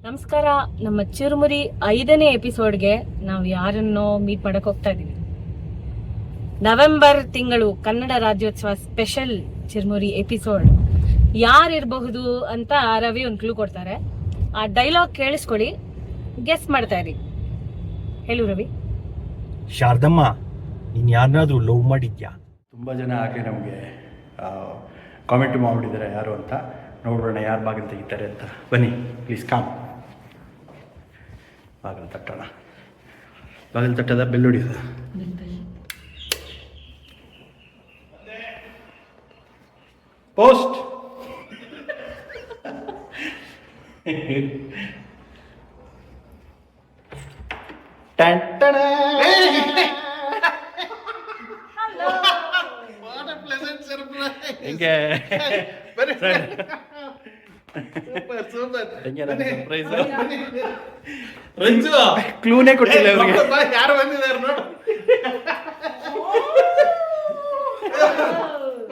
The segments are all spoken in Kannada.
ನಮಸ್ಕಾರ. ನಮ್ಮ ಚಿರುಮುರಿ 5ನೇ ಎಪಿಸೋಡ್ಗೆ ನಾವು ಯಾರನ್ನೋ ಮೀಟ್ ಮಾಡಕ್ ಹೋಗ್ತಾ ಇದೀವಿ. ನವೆಂಬರ್ ತಿಂಗಳು ಕನ್ನಡ ರಾಜ್ಯೋತ್ಸವ ಸ್ಪೆಷಲ್ ಚಿರುಮುರಿ ಎಪಿಸೋಡ್ ಯಾರಿರಬಹುದು ಅಂತ ರವಿ ಒಂದು ಕ್ಲೂ ಕೊಡ್ತಾರೆ. ಆ ಡೈಲಾಗ್ ಕೇಳಿಸ್ಕೊಳ್ಳಿ, ಗೆಸ್ ಮಾಡ್ತಾ ಇರಿ. ಹೇಳು ರವಿ. ಶಾರದಮ್ಮ, ನೀನ್ ಯಾರನ್ನಾದ್ರೂ ಲವ್ ಮಾಡಿದ್ಯಾ? ತುಂಬ ಜನ ಆಗಲೇ ನಮಗೆ ಕಾಮೆಂಟ್ ಮಾಡಿಬಿಟ್ಟಿದ್ದಾರೆ ಯಾರು ಅಂತ. ನೋಡೋಣ ಯಾರು ಬಾಗಿಲು ತೆಗಿತಾರೆ ಅಂತ. ಬನ್ನಿ ಪ್ಲೀಸ್ ಕಾಮ್. ಬಾಗಿಲು ತಟ್ಟೋಣ. ಬಾಗಿಲು ತಟ್ಟದ ಬೆಲ್ ಹೊಡಿಯೋದು. ಪೋಸ್ಟ್. ಹೆಂಗೆ ಕ್ಲೂನೇ ಕೊಟ್ಟಿಲ್ಲ ಅವ್ರಿಗೆ. ಯಾರು ಬಂದಿದ್ದಾರೆ ನೋಡು.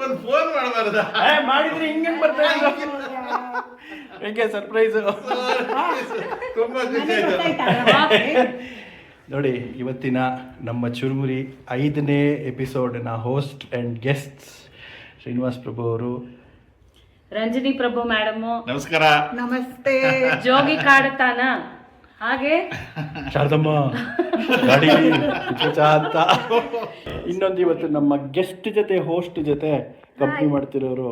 ಒಂದು ಫೋನ್ ಮಾಡಬಾರ್ದ? ಮಾಡಿದ್ರೆ ಹಿಂಗೆ ಬರ್ತಾ ಹೆಂಗೆ ಸರ್ಪ್ರೈಸು. ತುಂಬಾ ಖುಷಿ ಆಯ್ತು ನೋಡಿ, ಇವತ್ತಿನ ನಮ್ಮ ಚುರುಮುರಿ 5ನೇ ಎಪಿಸೋಡ್ನ ಹೋಸ್ಟ್ ಆ್ಯಂಡ್ ಗೆಸ್ಟ್ಸ್ ಶ್ರೀನಿವಾಸ್ ಪ್ರಭು ಅವರು, ರಂಜನಿ ಪ್ರಭು ಮೇಡಮ್, ನಮಸ್ಕಾರ. ನಮಸ್ತೆ. ಜೋಗಿ ಕಾಡುತ್ತಾನ, ಹಾಗೆ ಶಾರದಮ್ಮ ಗಾಡಿ ಅಂತ. ಇನ್ನೊಂದು ಇವತ್ತು ನಮ್ಮ ಗೆಸ್ಟ್ ಜೊತೆ ಹೋಸ್ಟ್ ಜೊತೆ ಕಂಪ್ನಿ ಮಾಡ್ತಿರೋರು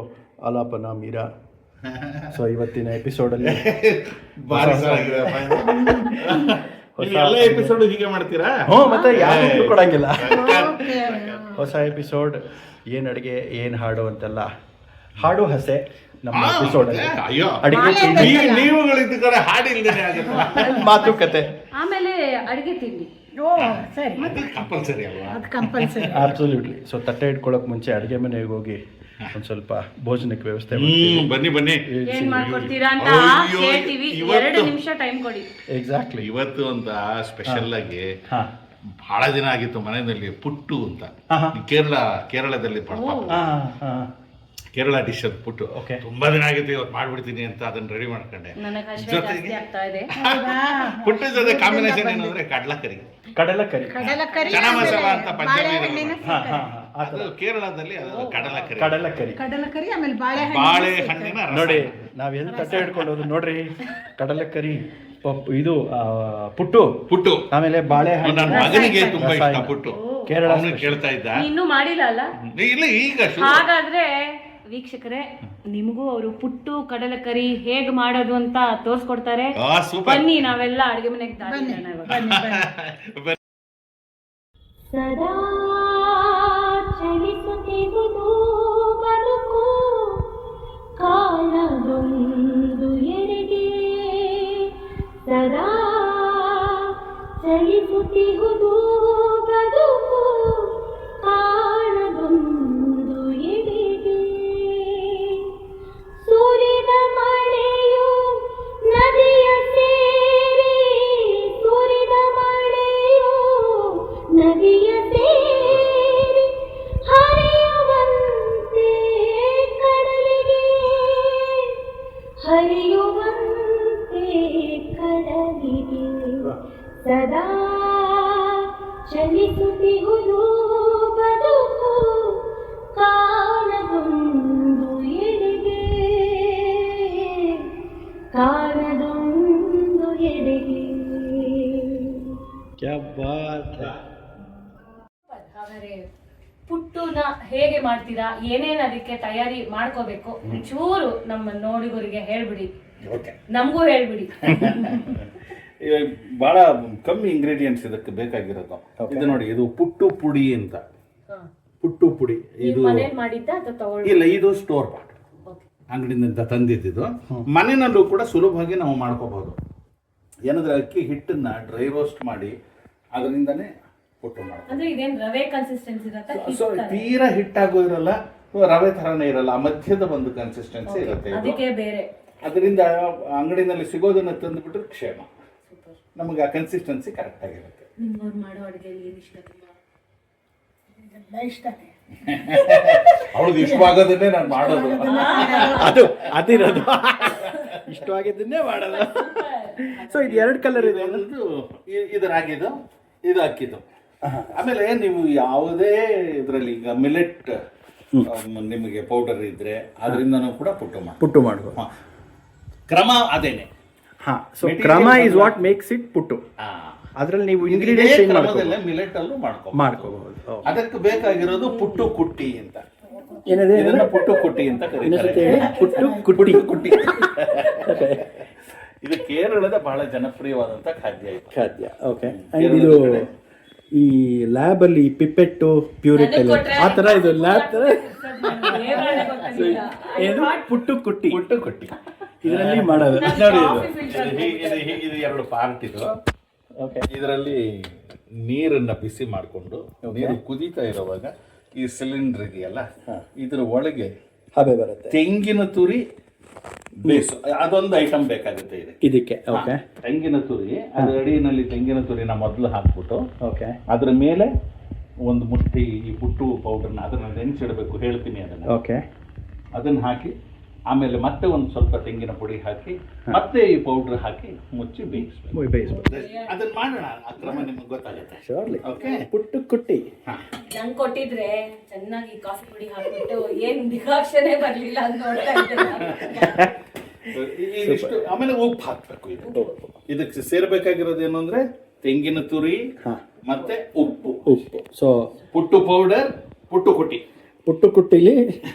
ಆಲಾಪನ ಮೀರಾ. ಸೊ ಇವತ್ತಿನ ಎಪಿಸೋಡಲ್ಲಿ ಭಾರಿ ಚೆನ್ನಾಗಿದೆ. ನೀವು ಎಲ್ಲ ಎಪಿಸೋಡ್ ಹೀಗೆ ಮಾಡ್ತೀರಾ? ಮತ್ತೆ ಯಾರು ಕೊಡಂಗಿಲ್ಲ. ಹೊಸ ಎಪಿಸೋಡ್ ಏನು ಅಡುಗೆ ಏನು ಹಾಡು ಅಂತೆಲ್ಲ, ಹಾಡು ಹಸೆ ನಮ್ಮ ಎಪಿಸೋಡ್ ಅಲ್ಲಿ. ಅಯ್ಯೋ, ಅಡುಗೆ ನೀವುಗಳಿದ್ದ ಕಡೆ ಹಾಡಿಲ್ದೇನೆ ಆಗುತ್ತೆ. ಮಾತುಕತೆ, ಆಮೇಲೆ ಅಡಿಗೆ ತಿಂಡಿ. ಓ ಸರಿ, ಕಂಪಲ್ಸರಿ ಅಲ್ವಾ? ಅದು ಕಂಪಲ್ಸರಿ. ಅಬ್ಸಲ್ಯೂಟ್ಲಿ. ಸೊ ತಟ್ಟೆ ಇಟ್ಕೊಳ್ಳೋಕೆ ಮುಂಚೆ ಅಡುಗೆ ಮನೆಗೆ ಹೋಗಿ ಒಂದು ಸ್ವಲ್ಪ ಭೋಜನಕ್ಕೆ ವ್ಯವಸ್ಥೆ ಬನ್ನಿ ಬನ್ನಿ. ಏನ್ ಮಾಡ್ಕೊಡ್ತೀರಾ ಅಂತ ಅಯ್ಯೋ, ಕೇಳ್ತೀವಿ. ಇವತ್ತು 2 ನಿಮಿಷ ಟೈಮ್ ಕೊಡಿ. ಎಕ್ಸಾಕ್ಟ್ಲಿ. ಇವತ್ತು ಅಂತ ಸ್ಪೆಷಲ್ ಆಗಿ ಹಾಂ ಬಹಳ ದಿನ ಆಗಿತ್ತು ಮನೆಯಲ್ಲಿ ಪುಟ್ಟು ಅಂತ. ಆಹಾ. ಕೇರಳದಲ್ಲಿ ಕೇರಳ ಡಿಶ್ ಅದು ಪುಟ್ಟು. Okay. ತುಂಬಾ ದಿನ ಆಗಿತ್ತು, ಇವತ್ತು ಮಾಡ್ಬಿಡ್ತೀನಿ ಅಂತ ಅದನ್ನ ರೆಡಿ ಮಾಡ್ಕೊಂಡೆ. ನನಗೆ ಹಸಿವೆ ಜೊತೆಗೆ ಜಾಸ್ತಿ ಆಗ್ತಾ ಇದೆ. ಪುಟ್ಟು ಜೊತೆ ಕಾಂಬಿನೇಷನ್ ಏನಂದ್ರೆ ಕಡಲಕರಿ, ಕಡಲೆಕರಿ. ಕಡಲಕರಿ, ಚನಾ ಮಸಾಲ ಅಂತ ಪಂಜಾಬಿ ಬಾಳೆಹಣ್ಣಿನ ಹಾಂ ಹಾಂ ಅದು ಕೇರಳದಲ್ಲಿ ಅದು ಕಡಲಕರಿ. ಕಡಲೆಕರಿ. ಕಡಲಕರಿ, ಆಮೇಲೆ ಬಾಳೆಹಣ್ಣು. ಬಾಳೆಹಣ್ಣಿನ ರಸ. ನೋಡಿ, ನಾವೆಲ್ಲ ತಟ್ಟೆ ಹಿಡ್ಕೊಂಡು ಹೋದ್ರು ನೋಡ್ರಿ. ಕಡಲೆಕರಿ, ಇದು ಪುಟ್ಟು, ಪುಟ್ಟು. ಆಮೇಲೆ ಬಾಳೆಹಣ್ಣು. ನನ್ನ ಮಗನಿಗೆ ತುಂಬಾ ಇಷ್ಟ ರಸಾಯನ. ಪುಟ್ಟು. ಕೇರಳ ಅವನು ಕೇಳ್ತಾ ಇದ್ದ. ನೀ ಇನ್ನೂ ಮಾಡಿಲ್ಲ ಅಲ್ಲ? ಇಲ್ಲ, ಈಗ ಶುರು. ಹಾಗಾದ್ರೆ ವೀಕ್ಷಕರೇ, ನಿಮಗೂ ಅವರು ಪುಟ್ಟು ಕಡಲೆಕರಿ ಹೇಗ್ ಮಾಡೋದು ಅಂತ ತೋರ್ಸ್ಕೊಡ್ತಾರೆ. ಸೂಪರ್. ಬನ್ನಿ, ನಾವೆಲ್ಲ ಅಡಿಗೆ ಮನೆಗೆ ಬನ್ನಿ ಬನ್ನಿ. ಸದಾ ಚಲಿಸುತ್ತಿರುವುದು ಬದುಕು, ಕಾಣದೊಂದು ಎಡೆಗೆ. ಸದಾ ಚಲಿಸುತ್ತಿರುವುದು ಬದುಕು, ಕಾಣದೊಂದು ಎಡೆಗೆ. ಸುರಿದ ಮಳೆಯು ನದಿಯ ಸೇರಿ, ಸುರಿದ ಮಳೆಯು ನದಿಯ ಸೇರಿ, ಹರಿಯುವಂತೆ ಕಡಲಿಗೆ, ಹರಿಯುವಂತೆ ಕಡಲಿಗೆ. ಸದಾ ಚಲಿಸುತ್ತಿರುವುದು ಬದುಕು, ಕಾಣದೊಂದು ಎಡೆಗೆ, ಕಾಣದೊಂದು ಎಡೆಗೆ. ಕ್ಯಾ ಬಾತ್ ಹೈ. ಹಾಗಾದ್ರೆ ಪುಟ್ಟುನ ಹೇಗೆ ಮಾಡ್ತೀರಾ, ಏನೇನು ಅದಕ್ಕೆ ತಯಾರಿ ಮಾಡ್ಕೋಬೇಕು, ಚೂರು ನಮ್ಮ ನೋಡಿಗರಿಗೆ ಹೇಳ್ಬಿಡಿ, ನಮಗೂ ಹೇಳ್ಬಿಡಿ. ಬಹಳ ಕಮ್ಮಿ ಇಂಗ್ರೀಡಿಯೆಂಟ್ಸ್ ಇದಕ್ಕೆ ಬೇಕಾಗಿರೋದು. ಇದು ನೋಡಿ, ಇದು ಪುಟ್ಟು ಪುಡಿ ಅಂತ. ಪುಟ್ಟು ಪುಡಿ ಇದು ಮನೇಲಿ ಮಾಡಿದ್ದ ಅಥವಾ ತಗೊಳ್ಳಿ? ಇಲ್ಲ, ಇದು ಸ್ಟೋರ್ ಬಾಟ್, ಅಂಗಡಿಯಿಂದ ತಂದಿದ್ದು. ಮನೆಯಲ್ಲೂ ಕೂಡ ಸುಲಭವಾಗಿ ನಾವು ಮಾಡ್ಕೋಬಹುದು. ಏನಂದ್ರೆ ಅಕ್ಕಿ ಹಿಟ್ಟನ್ನ ಡ್ರೈ ರೋಸ್ಟ್ ಮಾಡಿ ಅದರಿಂದನೇ ಪುಟ್ಟು ಮಾಡ್ತೀವಿ. ಅಂದ್ರೆ ಇದೇನ್ ರವೆ ಕನ್ಸಿಸ್ಟೆನ್ಸಿ ಇರತ್ತಾ? ಸೊ ತೀರಾ ಹಿಟ್ಟಾಗೂ ಇರಲ್ಲ, ರವೆ ಥರನೇ ಇರಲ್ಲ, ಆ ಮಧ್ಯದ ಒಂದು ಕನ್ಸಿಸ್ಟೆನ್ಸಿ ಇರುತ್ತೆ ಇದು. ಅದಕ್ಕೆ ಬೇರೆ. ಅದರಿಂದ ಅಂಗಡಿನಲ್ಲಿ ಸಿಗೋದನ್ನ ತಂದುಬಿಟ್ರೆ ಕ್ಷೇಮ. ನಮಗೆ ಆ ಕನ್ಸಿಸ್ಟೆನ್ಸಿ ಕರೆಕ್ಟ್ ಆಗಿರುತ್ತೆ. ನಿಮ್ಮವ್ರು ಮಾಡೋ ಅಡುಗೆಯಲ್ಲಿ ಏನು ಇಷ್ಟ? ಇಷ್ಟನೇ. ಅವಳಿಗೆ ಇಷ್ಟವಾಗೋದನ್ನೇ ನಾನು ಮಾಡೋದು. ಅದು ಅದಿರೋದು ಇಷ್ಟವಾಗಿದ್ದನ್ನೇ ಮಾಡೋದು. ಸೊ ಇದು 2 ಕಲರ್ ಇದೆ. ಇದು ರಾಗಿದು, ಇದು ಅಕ್ಕಿದು. ಆಮೇಲೆ ನೀವು ಯಾವುದೇ ಇದರಲ್ಲಿ ಈಗ ಮಿಲೆಟ್ ನಿಮಗೆ ಪೌಡರ್ ಇದ್ರೆ ಅದರಿಂದನೂ ಕೂಡ ಪುಟ್ಟು ಮಾಡ್ಬೋದು. ಕ್ರಮ ಅದೇನೆ. ಹಾ, ಸೊ ಕ್ರಮ ಇಸ್ ವಾಟ್ ಮೇಕ್ಸ್ ಇಟ್ ಪುಟ್ಟು. ಅದ್ರಲ್ಲಿ ನೀವು ಇಂಗ್ರೀಡಿಯೆಂಟ್ಸ್ ಚೇಂಜ್ ಮಿಲೆಟ್ ಅಲ್ಲೂ ಮಾಡ್ಕೋಬಹುದು. ಅದಕ್ಕೆ ಬೇಕಾಗಿರೋದು ಪುಟ್ಟು ಕುಟ್ಟಿ ಅಂತ. ಏನಿದೆ ಇದನ್ನ ಪುಟ್ಟು ಕುಟ್ಟಿ ಅಂತ ಕರೀತಾರೆ. ಪುಟ್ಟು ಕುಟ್ಟಿ. ಇದು ಕೇರಳದ ಬಹಳ ಜನಪ್ರಿಯವಾದಂತ ಖಾದ್ಯ. ಓಕೆ. ಇದು ಈ ಲ್ಯಾಬ್ ಅಲ್ಲಿ ಪಿಪೆಟ್ಟು ಪ್ಯೂರಿಟ್ ಎಲ್ಲ ಆ ತರ ಇದು ಲ್ಯಾಬ್ ತರ ಏನು ಪುಟ್ಟು ಕುಟ್ಟಿ ಇದರಲ್ಲಿ ಮಾಡೋದು ನೋಡಿ. ಇದು 2 ಪಾರ್ಟ್ ಇದು. ಇದರಲ್ಲಿ ನೀರನ್ನ ಬಿಸಿ ಮಾಡಿಕೊಂಡು ನೀರು ಕುದೀತಾ ಇರುವಾಗ ಈ ಸಿಲಿಂಡರ್ ಇದೆಯಲ್ಲ ಇದ್ರ ಒಳಗೆ ಹಬೆ ಬರುತ್ತೆ. ತೆಂಗಿನ ತುರಿ ಬೇಸು ಅದೊಂದು ಐಟಮ್ ಬೇಕಾಗುತ್ತೆ ಇದಕ್ಕೆ. ಓಕೆ. ತೆಂಗಿನ ತುರಿ ಅದ್ರ ಅಡಿನಲ್ಲಿ ತೆಂಗಿನ ತುರಿನ ಮೊದಲು ಹಾಕ್ಬಿಟ್ಟು ಓಕೆ ಅದ್ರ ಮೇಲೆ ಒಂದು ಮುಷ್ಟಿ ಈ ಪುಟ್ಟು ಪೌಡರ್ನ ಅದನ್ನ ನೆನೆಸಿಡಬೇಕು, ಹೇಳ್ತೀನಿ ಅದನ್ನ. ಓಕೆ. ಅದನ್ನ ಹಾಕಿ ಆಮೇಲೆ ಮತ್ತೆ ಒಂದು ಸ್ವಲ್ಪ ತೆಂಗಿನ ಪುಡಿ ಹಾಕಿ ಮತ್ತೆ ಈ ಪೌಡರ್ ಹಾಕಿ ಮುಚ್ಚಿ ಬೇಯಿಸ್ಬೇಕು. ಅದನ್ನ ಮಾಡೋಣ, ಆ ಕ್ರಮ ನಿಮ್ಗೆ ಗೊತ್ತಾಗುತ್ತೆ. ಶೋರ್ಲಿ. ಓಕೆ. ಪುಟ್ಟು ಕುಟ್ಟಿ ನಂಗೆ ಕೊಟ್ಟಿದ್ರೆ ಚೆನ್ನಾಗಿ ಕಾಫಿ ಪುಡಿ ಹಾಕ್ಬಿಟ್ಟು ಏನ್ ಡಿಕಾಕ್ಷನೇ ಬರ್ಲಿಲ್ಲ ಅಂತ ನೋಡ್ತಾ ಇದಿಷ್ಟು. ಆಮೇಲೆ ಉಪ್ಪು ಹಾಕ್ಬೇಕು. ಇದಕ್ಕೆ ಸೇರ್ಬೇಕಾಗಿರೋದು ಏನು ಅಂದ್ರೆ ತೆಂಗಿನ ತುರಿ ಮತ್ತೆ ಉಪ್ಪು. ಸೊ ಪುಟ್ಟು ಪೌಡರ್, ಪುಟ್ಟು ಕುಟ್ಟಿಲಿ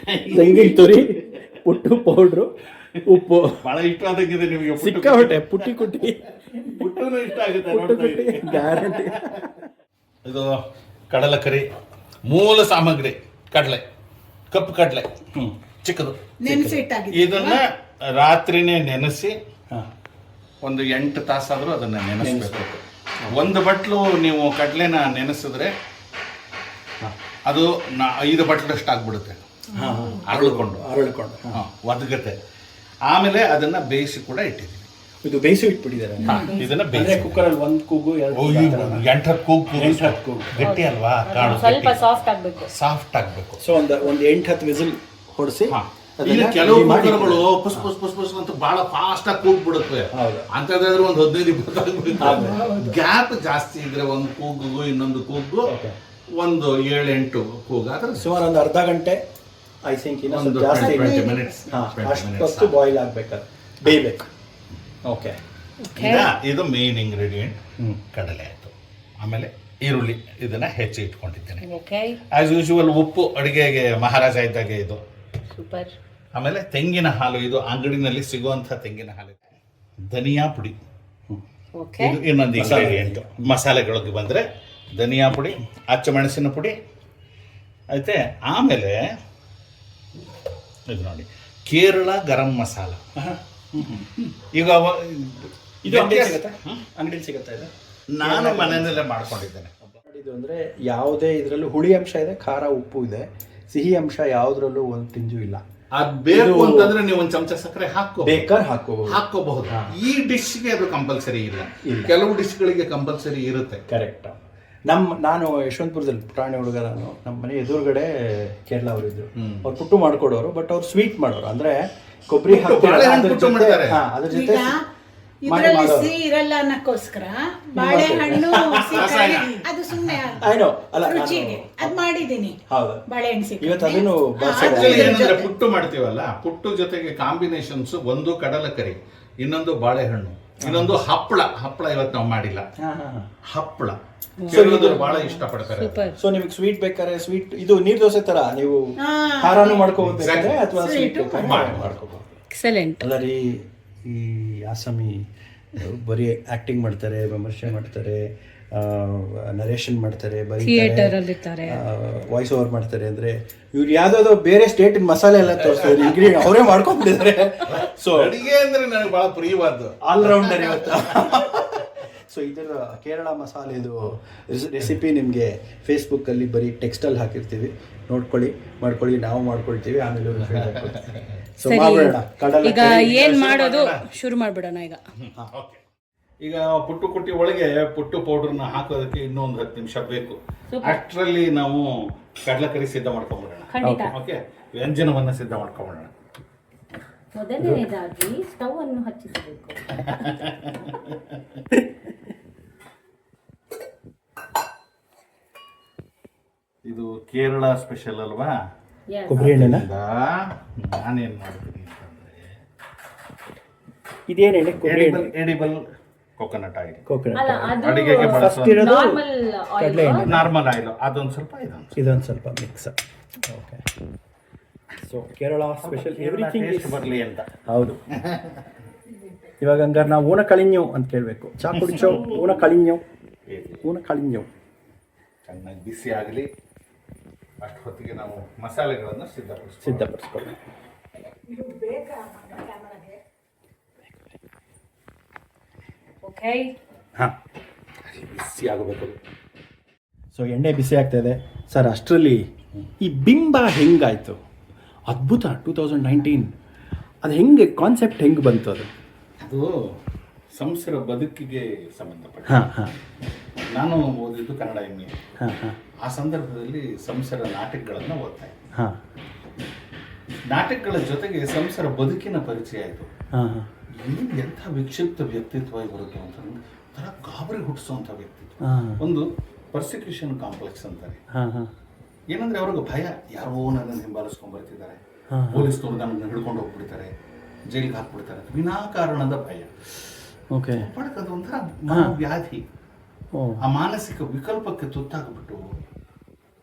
ತೆಂಗಿನ ತುರಿ, ಪುಟ್ಟು ಪೌಡ್ರು, ಉಪ್ಪು. ಬಹಳ ಇಷ್ಟ ಆದಂಗಿದೆ ನಿಮಗೆ. ಸಿಕ್ಕಾಬಟ್ಟೆ ಪುಟ್ಟಿ ಕುಟ್ಟಿ. ಪುಟ್ಟುನು ಇಷ್ಟ ಆಗುತ್ತೆ ಗ್ಯಾರಂಟಿ. ಇದು ಕಡಲೆಕರಿ ಮೂಲ ಸಾಮಗ್ರಿ ಕಡಲೆ, ಕಪ್ಪು ಕಡಲೆ ಚಿಕ್ಕದು ನೆನೆಸಿಟ್ಟಾಗಿದೆ. ಇದನ್ನ ರಾತ್ರಿನೇ ನೆನೆಸಿ ಒಂದು 8 ತಾಸಾದ್ರೂ ಅದನ್ನ ನೆನೆಸ್ಬೇಕು. ಒಂದು ಬಟ್ಲು ನೀವು ಕಡಲೆನ ನೆನೆಸಿದ್ರೆ ಅದು 5 ಬಟ್ಲಷ್ಟು ಆಗ್ಬಿಡುತ್ತೆ. ಅರಳ್ಕೊಂಡು ಒದಗತ್ತೆ. ಆಮೇಲೆ ಅದನ್ನ ಬೇಯಿಸಿ ಕೂಡ ಇಟ್ಟಿದ್ದೀವಿ. ಇದು ಬೇಯಿಸಿ ಇಟ್ಬಿಟ್ಟಿದ್ದಾರೆ. ಇದನ್ನ ಬೇಯಿಸಿ ಕುಕ್ಕರ್ ಅಲ್ಲಿ 1 ಕೂಗು 8 ಕೂಗು ಗಟ್ಟಿ ಅಲ್ವಾ, ಕಾಳು ಸ್ವಲ್ಪ ಸಾಫ್ಟ್ ಆಗ್ಬೇಕು. ಸೊ ಒಂದು 8-10 ವಿಸಿಲ್ ಹೊಡಿಸಿ. ಕೆಲವು ಕುಕ್ಕರ್ಗಳು ಪುಸ್ ಅಂತ ಬಹಳ ಫಾಸ್ಟ್ ಆಗಿ ಕೂಗ್ಬಿಡುತ್ತವೆ. ಅಂತಂದ್ರೆ ಒಂದು 15-20 ಗ್ಯಾಪ್ ಜಾಸ್ತಿ ಇದ್ರೆ ಒಂದು ಕೂಗು ಇನ್ನೊಂದು ಕೂಗು ಒಂದು 7-8 ಕೂಗಾದ್ರೆ ಸುಮಾರು ಒಂದು ಅರ್ಧ ಗಂಟೆ ಐ ಥಿಂಕ್ ಇನ್ನೊಂದು ಜಾಸ್ತಿ 20 ಮಿನಿಟ್ಸ್ ಅಷ್ಟು ಬಾಯ್ಲ್ ಆಗ್ಬೇಕಾದ್ರೆ ಬೇಯಬೇಕು. ಓಕೆ. ಇದು ಮೇನ್ ಇಂಗ್ರೀಡಿಯೆಂಟ್ ಕಡಲೆ ಆಯ್ತು. ಆಮೇಲೆ ಈರುಳ್ಳಿ ಇದನ್ನ ಹೆಚ್ಚಿ ಇಟ್ಕೊಂಡಿದ್ದೇನೆ. ಆಸ್ ಯೂಶುವಲ್ ಉಪ್ಪು ಅಡಿಗೆಗೆ ಮಹಾರಾಜ ಇದ್ದಾಗೆ ಇದು. ಸೂಪರ್. ಆಮೇಲೆ ತೆಂಗಿನ ಹಾಲು, ಇದು ಅಂಗಡಿನಲ್ಲಿ ಸಿಗುವಂತ ತೆಂಗಿನ ಹಾಲು. ಧನಿಯಾ ಪುಡಿ, ಇದು ಇನ್ನೊಂದು ಇಂಗ್ರೀಡಿಯೆಂಟ್. ಮಸಾಲೆಗಳಿಗೆ ಬಂದ್ರೆ ಧನಿಯಾ ಪುಡಿ, ಅಚ್ಚಮೆಣಸಿನ ಪುಡಿ ಐತೆ. ಆಮೇಲೆ ಇದು ನೋಡಿ ಕೇರಳ ಗರಂ ಮಸಾಲ. ಈಗ ಅಂಗಡಿಲಿ ಸಿಗುತ್ತೆ ಇದು. ನಾನು ಮನೆಯಲ್ಲೇ ಮಾಡ್ಕೊಂಡಿದ್ದೇನೆ. ಇದು ಅಂದ್ರೆ ಯಾವುದೇ ಇದರಲ್ಲೂ ಹುಳಿ ಅಂಶ ಇದೆ, ಖಾರ ಉಪ್ಪು ಇದೆ, ಸಿಹಿ ಅಂಶ ಯಾವುದ್ರಲ್ಲೂ ಒಂದು ತಿಂಜು ಇಲ್ಲ. ಅದ್ ಬೇಕು ಅಂತಂದ್ರೆ ನೀವು ಒಂದು ಚಮಚ ಸಕ್ಕರೆ ಹಾಕೋಬಹುದು. ಈ ಡಿಶ್ಗೆ ಅದು ಕಂಪಲ್ಸರಿ ಇಲ್ಲ. ಕೆಲವು ಡಿಶ್ಗಳಿಗೆ ಕಂಪಲ್ಸರಿ ಇರುತ್ತೆ. ಕರೆಕ್ಟ್. ನಾನು ಯಶವಂತಪುರದಲ್ಲಿ ಪುಟಾಣಿ ಹುಡುಗ, ನಮ್ಮ ಮನೆ ಎದುರುಗಡೆ ಕೇರಳ ಅವರು ಇದ್ರು. ಅವ್ರು ಪುಟ್ಟು ಮಾಡ್ಕೊಡೋರು, ಬಟ್ ಅವ್ರು ಸ್ವೀಟ್ ಮಾಡೋರು. ಅಂದ್ರೆ ಕೊಬ್ಬರಿ ಅದ್ರ ಜೊತೆ ಇದರಲ್ಲಿ ಸಿಹಿ ಇರಲ್ಲ ಅನ್ನಕ್ಕೋಸ್ಕರ ಬಾಳೆಹಣ್ಣು ಅದು ಸುಮ್ಮನೆ ರುಚಿಗೆ ಅದ್ ಮಾಡಿದೀನಿ. ಬಾಳೆಹಣ್ಣು ಏನಂದ್ರೆ ಪುಟ್ಟು ಮಾಡ್ತೀವಲ್ಲ, ಪುಟ್ಟು ಜೊತೆಗೆ ಕಾಂಬಿನೇಷನ್ಸ್ ಒಂದು ಕಡಲೆಕರಿ, ಇನ್ನೊಂದು ಬಾಳೆಹಣ್ಣು, ಇನ್ನೊಂದು ಹಪ್ಪಳ. ಇವತ್ತು ನಾವು ಮಾಡಿಲ್ಲ ಹಪ್ಪಳ. ಬಹಳ ಇಷ್ಟ ಪಡ್ತಾರೆ. ಸೊ ನಿಮಗೆ ಸ್ವೀಟ್ ಬೇಕಾದ್ರೆ ಸ್ವೀಟ್, ಇದು ನೀರ್ ದೋಸೆ ತರ ನೀವು ಖಾರಾನು ಮಾಡ್ಕೋಬಹುದು ಅಥವಾ ಸ್ವೀಟ್ ಮಾಡ್ಕೋಬಹುದು. ಎಕ್ಸಲೆಂಟ್. ಅಲ್ಲ ರೀ, ಈ ಆಸಾಮಿ ಬರೀ ಆಕ್ಟಿಂಗ್ ಮಾಡ್ತಾರೆ, ವಿಮರ್ಶೆ ಮಾಡ್ತಾರೆ, ನರೇಷನ್ ಮಾಡ್ತಾರೆ, ಥಿಯೇಟರ್ ವಾಯ್ಸ್ ಓವರ್ ಮಾಡ್ತಾರೆ. ಅಂದ್ರೆ ಇವ್ರು ಯಾವ್ದಾದ್ರು ಬೇರೆ ಸ್ಟೇಟ್ ಮಸಾಲೆ ಎಲ್ಲ ತೋರಿಸ್ತಾರೆ, ಇಂಗ್ರೀಡಿಯಂಟ್ ಅವರೇ ಮಾಡ್ಕೊಂಡ್ಬಿಟ್ಟಿದ್ದಾರೆ. ಸೊ ಅಡಿಗೆ ಅಂದ್ರೆ ನನಗೆ ಬಹಳ ಪ್ರಿಯವಾದ್ದು, ಆಲ್ರೌಂಡರ್ ಇವತ್ತು. ಸೊ ಇದರ ಕೇರಳ ಮಸಾಲೆದು ರೆಸಿಪಿ ನಿಮಗೆ ಫೇಸ್ಬುಕ್ಕಲ್ಲಿ ಬರೀ ಟೆಕ್ಸ್ಟಲ್ಲಿ ಹಾಕಿರ್ತೀವಿ, ನೋಡ್ಕೊಳ್ಳಿ, ಮಾಡ್ಕೊಳ್ಳಿ, ನಾವು ಮಾಡ್ಕೊಳ್ತೀವಿ. ಆಮೇಲೆ ಈಗ ಏನ್ ಮಾಡೋದು ಶುರು ಮಾಡ್ಬಿಡೋಣ. ಈಗ ಪುಟ್ಟು ಕುಟ್ಟಿ ಒಳಗೆ ಪುಟ್ಟು ಪೌಡರ್ನ ಹಾಕೋದಕ್ಕೆ ಇನ್ನೊಂದು 10 ನಿಮಿಷ ಬೇಕು. ಅಷ್ಟರಲ್ಲಿ ನಾವು ಕಡಲೆಕರಿ ಸಿದ್ಧ ಮಾಡ್ಕೊಂಡ್ಬಿಡೋಣ. ಓಕೆ, ವ್ಯಂಜನವನ್ನ ಸಿದ್ಧ ಮಾಡ್ಕೊಂಡ್ಬಿಡೋಣ. ಮೊದಲನೇದಾಗಿ ಸ್ಟವ್ ಅನ್ನು ಹಚ್ಚಿಸಬೇಕು. ಇದು ಕೇರಳ ಸ್ಪೆಷಲ್ ಅಲ್ವಾ? ಕೊಬ್ಬರಿ ಎಣ್ಣೆನಾ? ನಾನೇನ್ ಮಾಡ್ತೀನಿ ಅಂತಂದ್ರೆ ಇದೇನು ಎಣ್ಣೆ? ಕೊಬ್ಬರಿ ಎಣ್ಣೆ, ಎಡಿಬಲ್ ಕೋಕೋನಟ್ ಆಯಿಲ್, ಕೋಕೋನಟ್ ಅಲ್ಲ, ಆಯಿಲ್. ಅದು ಅಡಿಗೆಗೆ ಬಳಸುವ ಇರೋದು ನಾರ್ಮಲ್ ಕಡಲೆ ಎಣ್ಣೆ, ನಾರ್ಮಲ್ ಆಯಿಲ್, ಅದೊಂದು ಸ್ವಲ್ಪ ಇದೊಂದು ಸ್ವಲ್ಪ mix. Okay, so Kerala special everything taste ಬರಲಿ ಅಂತ. ಹೌದು. ಇವಾಗ ಹಂಗಾರೆ ನಾವು ಊನ ಕಳಿഞ്ഞു ಅಂತ ಕೇಳಬೇಕು. ಚಾ ಕುಡಿಚೋ, ಊನ ಕಳಿഞ്ഞു, ಊನ ಕಳಿഞ്ഞു. ಚೆನ್ನಾಗಿ ಬಿಸಿ ಆಗಲಿ, ಅಷ್ಟು ಹೊತ್ತಿಗೆ ನಾವು ಮಸಾಲೆಗಳನ್ನು ಸಿದ್ಧಪಡಿಸ್ಕೊಳ್ಳಿ. ಓಕೆ. ಹಾಂ, ಬಿಸಿ ಆಗಬೇಕು. ಸೊ ಎಣ್ಣೆ ಬಿಸಿ ಆಗ್ತಾ ಇದೆ ಸರ್. ಅಷ್ಟರಲ್ಲಿ ಈ ಬಿಂಬ ಹೆಂಗಾಯಿತು? ಅದ್ಭುತ. 2019 ಅದು ಹೆಂಗೆ ಕಾನ್ಸೆಪ್ಟ್ ಹೆಂಗೆ ಬಂತು? ಅದು ಸಂಸಾರ ಬದುಕಿಗೆ ಸಂಬಂಧಪಟ್ಟ. ಹಾಂ ಹಾಂ ನಾನು ಓದಿದ್ದು ಕನ್ನಡ MA. ಹಾಂ ಹಾಂ ಆ ಸಂದರ್ಭದಲ್ಲಿ ಸಂಸಾರ ನಾಟಕಗಳನ್ನು ಓದ್ತಾ ಇದ್ದೆ. ಹಾಂ ನಾಟಕಗಳ ಜೊತೆಗೆ ಸಂಸಾರ ಬದುಕಿನ ಪರಿಚಯ ಆಯಿತು. ಹಾಂ ಹಾಂ ಏನು ಎಂಥ ವಿಕ್ಷಿಪ್ತ ವ್ಯಕ್ತಿತ್ವ ಬರುತ್ತೆ ಅಂತ ಒಂಥರ ಗಾಬರಿ ಹುಟ್ಟಿಸುವಂಥ ವ್ಯಕ್ತಿತ್ವ. ಹಾಂ ಒಂದು ಪರ್ಸಿಕ್ಯೂಷನ್ ಕಾಂಪ್ಲೆಕ್ಸ್ ಅಂತಾರೆ. ಹಾಂ ಹಾಂ ಏನಂದ್ರೆ ಅವ್ರಿಗೆ ಭಯ, ಯಾರೋ ನನ್ನನ್ನು ಹಿಂಬಾಲಿಸ್ಕೊಂಡ್ ಬರ್ತಿದ್ದಾರೆ, ಹಾಂ. ಪೊಲೀಸ್ನವ್ರು ನನ್ನನ್ನು ಹಿಡ್ಕೊಂಡು ಹೋಗ್ಬಿಡ್ತಾರೆ, ಜೈಲಿಗೆ ಹಾಕ್ಬಿಡ್ತಾರೆ, ವಿನಾಕಾರಣದ ಭಯ. ಓಕೆ. ಅದು ಒಂಥರ ಮನೋವ್ಯಾಧಿ. ಓ ಆ ಮಾನಸಿಕ ವಿಕಲ್ಪಕ್ಕೆ ತುತ್ತಾಗ್ಬಿಟ್ಟು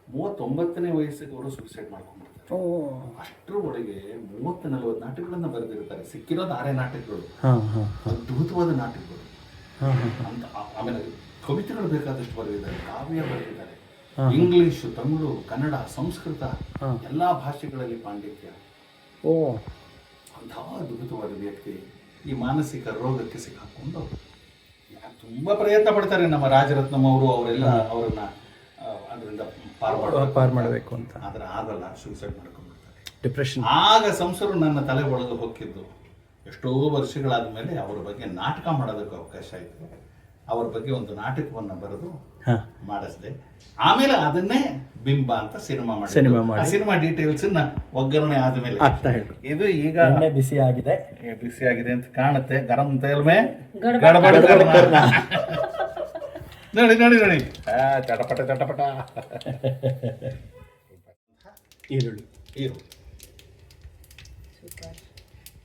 39ನೇ ವಯಸ್ಸಿಗೆ ಅವರು ಸೂಸೈಡ್ ಮಾಡ್ಕೊಂಡ್ಬಿಡ್ತಾರೆ. ಓ ಅಷ್ಟರ ಒಳಗೆ 30-40 ನಾಟಕಗಳನ್ನ ಬರೆದಿರ್ತಾರೆ. ಸಿಕ್ಕಿರೋದು 6 ನಾಟಕಗಳು, ಹಾಂ ಹಾಂ ಅದ್ಭುತವಾದ ನಾಟಕಗಳು ಹಾಂ ಹಾಂ ಅಂತ. ಆಮೇಲೆ ಕವಿತೆಗಳು ಬೇಕಾದಷ್ಟು ಬರೆದಿದ್ದಾರೆ, ಕಾವ್ಯ ಬರೆದಿದ್ದಾರೆ, ಹಾಂ. ಇಂಗ್ಲಿಷು, ತಮಿಳು, ಕನ್ನಡ, ಸಂಸ್ಕೃತ ಹಾಂ. ಎಲ್ಲ ಭಾಷೆಗಳಲ್ಲಿ ಪಾಂಡಿತ್ಯ. ಓ ಅಂಥ ಅದ್ಭುತವಾದ ವ್ಯಕ್ತಿ ಈ ಮಾನಸಿಕ ರೋಗಕ್ಕೆ ಸಿಕ್ಕಾಕೊಂಡು ತುಂಬ ಪ್ರಯತ್ನ ಪಡ್ತಾರೆ ನಮ್ಮ ರಾಜರತ್ನಂ ಅವರು, ಅವರೆಲ್ಲ ಅವರನ್ನ ಅದರಿಂದ ಪಾರು ಮಾಡಬೇಕು ಅಂತ. ಆದರೆ ಆಗಲ್ಲ, ಸೂಸೈಡ್ ಮಾಡ್ಕೊಂಡ್ಬಿಡ್ತಾರೆ. ಡಿಪ್ರೆಷನ್. ಆಗ ಸಂಸಾರ ನನ್ನ ತಲೆ ಒಳಗೆ ಹೊಕ್ಕಿದ್ದು. ಎಷ್ಟೋ ವರ್ಷಗಳಾದ ಮೇಲೆ ಅವರ ಬಗ್ಗೆ ನಾಟಕ ಮಾಡೋದಕ್ಕೆ ಅವಕಾಶ ಆಯಿತು. ಅವ್ರ ಬಗ್ಗೆ ಒಂದು ನಾಟಕವನ್ನು ಬರೆದು ಹಾಂ ಮಾಡಿಸಿದೆ. ಆಮೇಲೆ ಅದನ್ನೇ ಬಿಂಬ ಅಂತ ಸಿನಿಮಾ ಮಾಡಿ ಸಿನಿಮಾ ಡೀಟೇಲ್ಸ್ ಒಗ್ಗರಣೆ ಆದ್ಮೇಲೆ ಆಗ್ತಾ ಹೇಳಿ. ಇದು ಈಗ ಎಣ್ಣೆ ಬಿಸಿ ಆಗಿದೆ, ಬಿಸಿ ಆಗಿದೆ ಅಂತ ಕಾಣುತ್ತೆ. ಗರಂ ತೇಲ್ ಮೇ ಗಡಬಡ ಗಡಬಡ. ನೋಡಿ ನೋಡಿ ನೋಡಿ, ಚಟಪಟ ಚಟಪಟ. ಈರುಳ್ಳಿ. ಈರುಳ್ಳಿ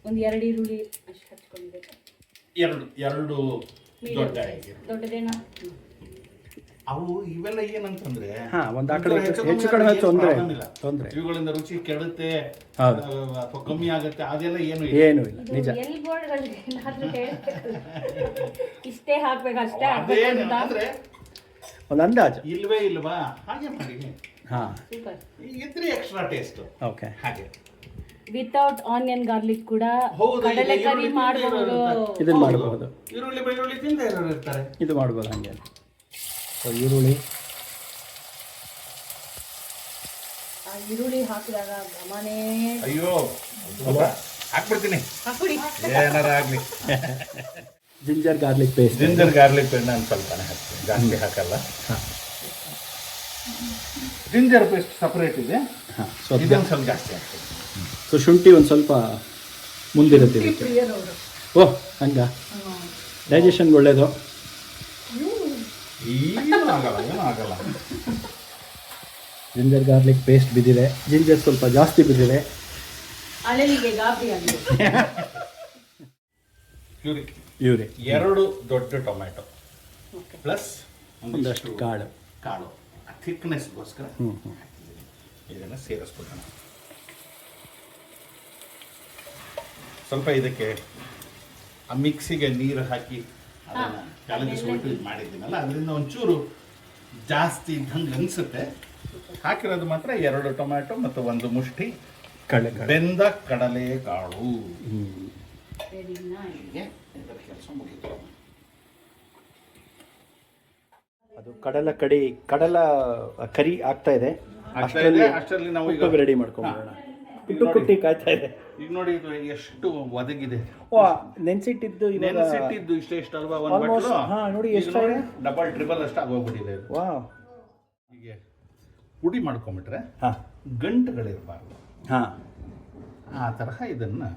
ಒಂದು 2 ಈರುಳ್ಳಿ ಅಷ್ಟು ಹಚ್ಕೊಂಡಿದೆ. ಎರಡು ದೊಡ್ಡ ದೊಡ್ಡದೇನಾ? ಅವು ಇವೆಲ್ಲ ಏನಂತಂದ್ರೆ ಒಂದು ಆಕಡೆ ಹೆಚ್ಚು ಕಡಿಮೆ ತೊಂದರೆ ಇವುಗಳಿಂದ ರುಚಿ ಕೆಡುತ್ತೆ ಹೌದು. ಅಥವಾ ಕಮ್ಮಿ ಆಗುತ್ತೆ, ಅದೆಲ್ಲ ಏನು ಏನು ಇಲ್ಲ, ನಿಜ. ಎಲ್ಲಿ ಬೋರ್ಡ್ಗಳಲ್ಲಿ ಏನಾದ್ರೂ ಹೇಳ್ಬೇಕಲ್ಲ. ಇಷ್ಟೇ ಹಾಕ್ಬೇಕು ಅಷ್ಟೇ ಅದೇನು ಅಂದ್ರೆ ಒಂದು ಅಂದಾಜು ಇಲ್ವೇ ಇಲ್ವಾ, ಹಾಗೆ ಮಾಡಿ. ಹಾಂ ಸೂಪರ್. ಇದ್ರೆ ಎಕ್ಸ್ಟ್ರಾ ಟೇಸ್ಟ್. ಓಕೆ. ಹಾಗೆ ವಿತೌಟ್ ಆನಿಯನ್ ಗಾರ್ಲಿಕ್ ಕೂಡ ಹೌದು, ಕಡಲೆಕರಿ ಮಾಡಬಹುದು. ಇದನ್ನ ಮಾಡಬಹುದು. ಈರುಳ್ಳಿ ಬೆಳ್ಳುಳ್ಳಿ ತಿಂದ ಇರ್ತಾರೆ, ಇದು ಮಾಡ್ಬೋದು ಹಂಗೆ. ಸೊ ಈರುಳ್ಳಿ ಈರುಳ್ಳಿ ಹಾಕಿದಾಗ ಗಮನೇ. ಅಯ್ಯೋ ಹಾಕ್ಬಿಡ್ತೀನಿ, ಹಾಕ್ಬಿಡಿ. ಏನಾರ ಆಗ್ಲಿ. Ginger garlic paste. Ginger garlic paste ನಾನು ಸ್ವಲ್ಪನೇ ಹಾಕ್ತೀನಿ, ಜಾಸ್ತಿ ಹಾಕಲ್ಲ. ಜಿಂಜರ್ ಪೇಸ್ಟ್ ಸಪರೇಟ್ ಇದೆ, ಹಾಂ ಇದೊಂದು ಸ್ವಲ್ಪ ಜಾಸ್ತಿ ಹಾಕ್ತೀನಿ. ಸೊ ಶುಂಠಿ ಒಂದು ಸ್ವಲ್ಪ ಮುಂದಿರುತ್ತೆ ಇದಕ್ಕೆ. ಓಹ್ ಹಂಗ ಡೈಜೆಷನ್ಗೆ ಒಳ್ಳೇದು. ಏನೂ ಆಗಲ್ಲ. ಜಿಂಜರ್ ಗಾರ್ಲಿಕ್ ಪೇಸ್ಟ್ ಬಿದ್ದಿದೆ, ಜಿಂಜರ್ ಸ್ವಲ್ಪ ಜಾಸ್ತಿ ಬಿದ್ದಿದೆ. ಅಳಲಿಗೆ ಗಾಬರಿ ಆಗಿದೆ. ಇವ್ರಿ 2 ದೊಡ್ಡ ಟೊಮ್ಯಾಟೊ ಪ್ಲಸ್ ಒಂದಷ್ಟು ಕಾಳು ಥಿಕ್ನೆಸ್ಗೋಸ್ಕರ ಇದನ್ನು ಸೇರಿಸ್ಬಿಡೋಣ. ಸ್ವಲ್ಪ ಇದಕ್ಕೆ ಆ ಮಿಕ್ಸಿಗೆ ನೀರು ಹಾಕಿ ಅದನ್ನು ಕಲಗಿಸ್ಬಿಟ್ಟು ಇದು ಮಾಡಿದ್ದೀನಲ್ಲ, ಅದರಿಂದ ಒಂಚೂರು ಜಾಸ್ತಿ ಇದ್ದಂಗೆ ಅನಿಸುತ್ತೆ. ಹಾಕಿರೋದು ಮಾತ್ರ 2 ಟೊಮ್ಯಾಟೊ ಮತ್ತು 1 ಮುಷ್ಟಿ ಬೆಂದ ಕಡಲೆಕಾಳು. ಕೆಲಸ ಮುಗಿತು. ಅದು ಕಡಲ ಕರಿ ಆಗ್ತಾ ಇದೆ. ಅಷ್ಟರಲ್ಲಿ ನಾವು ಈಗ ರೆಡಿ ಮಾಡ್ಕೊಂಡ್ಬಿಡೋಣ. ಕುಟ್ಟಿ ಕಾಯ್ತಾ ಇದೆ. ಈಗ ನೋಡಿ ಇದು ಎಷ್ಟು ಒದಗಿದೆ. ನೆನ್ಸಿಟ್ಟಿದ್ದು ನೆನೆಸಿಟ್ಟಿದ್ದು ಇಷ್ಟ ಅಲ್ವಾ, ಒಂದು ಬಟ್ಲು. ನೋಡಿ ಎಷ್ಟು ಡಬಲ್ ಟ್ರಿಬಲ್ ಅಷ್ಟು ಆಗೋಗ್ಬಿಟ್ಟಿದೆ. ವಾವ್. ಹೀಗೆ ಪುಡಿ ಮಾಡ್ಕೊಂಬಿಟ್ರೆ ಹಾಂ ಗಂಟುಗಳಿರಬಾರ್ದು. ಹಾಂ ಆ ತರಹ ಇದನ್ನು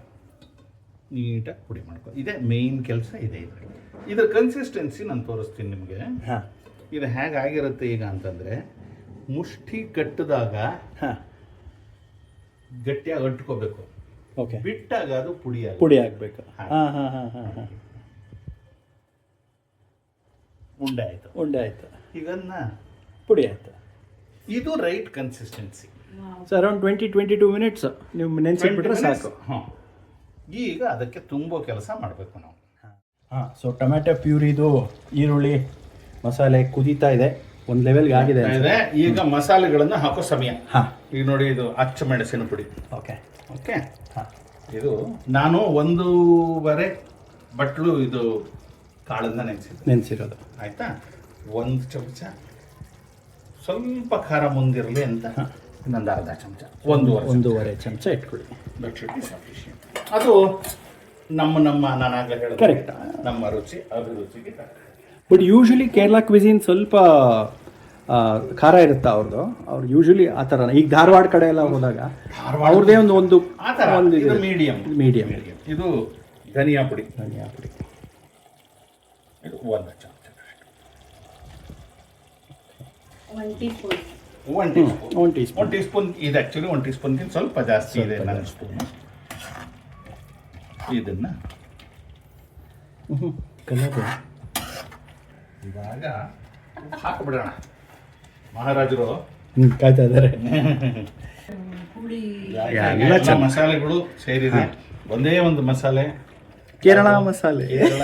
ನೀಟಾಗಿ ಪುಡಿ ಮಾಡ್ಕೊ. ಇದೇ ಮೇಯ್ನ್ ಕೆಲಸ ಇದೆ ಇದರಲ್ಲಿ. ಇದ್ರ ಕನ್ಸಿಸ್ಟೆನ್ಸಿ ನಾನು ತೋರಿಸ್ತೀನಿ ನಿಮಗೆ. ಹಾಂ, ಇದು ಹೇಗಾಗಿರುತ್ತೆ ಈಗ ಅಂತಂದರೆ, ಮುಷ್ಟಿ ಕಟ್ಟಿದಾಗ ಹಾಂ, ಗಟ್ಟಿಯಾಗಿ ಅಂಟ್ಕೋಬೇಕು. ಓಕೆ, ಬಿಟ್ಟಾಗ ಅದು ಪುಡಿ ಆಗಬೇಕು. ಹಾಂ ಹಾಂ ಹಾಂ ಹಾಂ ಹಾಂ, ಉಂಡೆ ಆಯಿತು. ಉಂಡೆ ಆಯಿತು, ಇದನ್ನು ಪುಡಿ ಆಯಿತು. ಇದು right consistency. So around 20-22 minutes ನೀವು ನೆನೆಸಿಟ್ಬಿಟ್ರೆ ಸಾಕು. ಹಾಂ, ಈಗ ಅದಕ್ಕೆ ತುಂಬೋ ಕೆಲಸ ಮಾಡಬೇಕು ನಾವು. ಹಾಂ, ಸೊ ಟೊಮ್ಯಾಟೊ ಪ್ಯೂರಿದು ಈರುಳ್ಳಿ ಮಸಾಲೆ ಕುದೀತಾ ಇದೆ, ಒಂದು ಲೆವೆಲ್ಗೆ ಆಗಿದೆ ಇದೆ. ಈಗ ಮಸಾಲೆಗಳನ್ನು ಹಾಕೋ ಸಮಯ. ಹಾಂ, ಈಗ ನೋಡಿ, ಇದು ಅಚ್ಚ ಮೆಣಸಿನ ಪುಡಿ. ಓಕೆ ಓಕೆ, ಹಾಂ, ಇದು ನಾನು 1.5 ಬಟ್ಲು ಇದು ಕಾಳನ್ನ ನೆನೆಸಿರೋದು. ಆಯಿತಾ. 1 ಚಮಚ ಸ್ವಲ್ಪ ಖಾರ ಮುಂದಿರಲಿ ಅಂತ ಇನ್ನೊಂದು ಅರ್ಧ ಚಮಚ, 1.5 ಚಮಚ ಇಟ್ಕೊಳ್ಳಿ. That should be sufficient. ಅದು ನಮ್ಮ ನಾನಾಗಲೇ ಹೇಳಿದೆ, ಕರೆಕ್ಟ್, ನಮ್ಮ ರುಚಿ ಅಭಿರುಚಿಗೆ correct. But usually Kerala cuisine ಸ್ವಲ್ಪ ಖಾರ ಇರುತ್ತೆ ಅವ್ರದ್ದು. ಅವ್ರು ಯೂಶಲಿ ಆ ಥರ. ಈಗ ಧಾರವಾಡ ಕಡೆ ಎಲ್ಲ ಹೋದಾಗ ಅವ್ರದ್ದೇ ಒಂದು ಆ ಥರ. ಇದು ಮೀಡಿಯಂ. ಇದು ಧನಿಯಾ ಪುಡಿ. ಇದು 1 ಚಮಚ, 1 ಟೀಸ್ಪೂನ್. 1 ಟೀಸ್ಪೂನ್. ಇದು ಆ್ಯಕ್ಚುಲಿ 1 ಟೀಸ್ಪೂನ್ಗಿಂತ ಸ್ವಲ್ಪ ಜಾಸ್ತಿ ಇದೆ ನನ್ನ ಸ್ಪೂನು. ಇದನ್ನು ಕಲರ್ ಇವಾಗ ಹಾಕಿಬಿಡೋಣ. ಮಹಾರಾಜರು ಕಾಯ್ತಾ ಇದ್ದಾರೆ. ಎಲ್ಲ ಮಸಾಲೆಗಳು ಸೇರಿದೆ. ಒಂದೇ ಒಂದು ಮಸಾಲೆ, ಕೇರಳ ಮಸಾಲೆ, ಕೇರಳ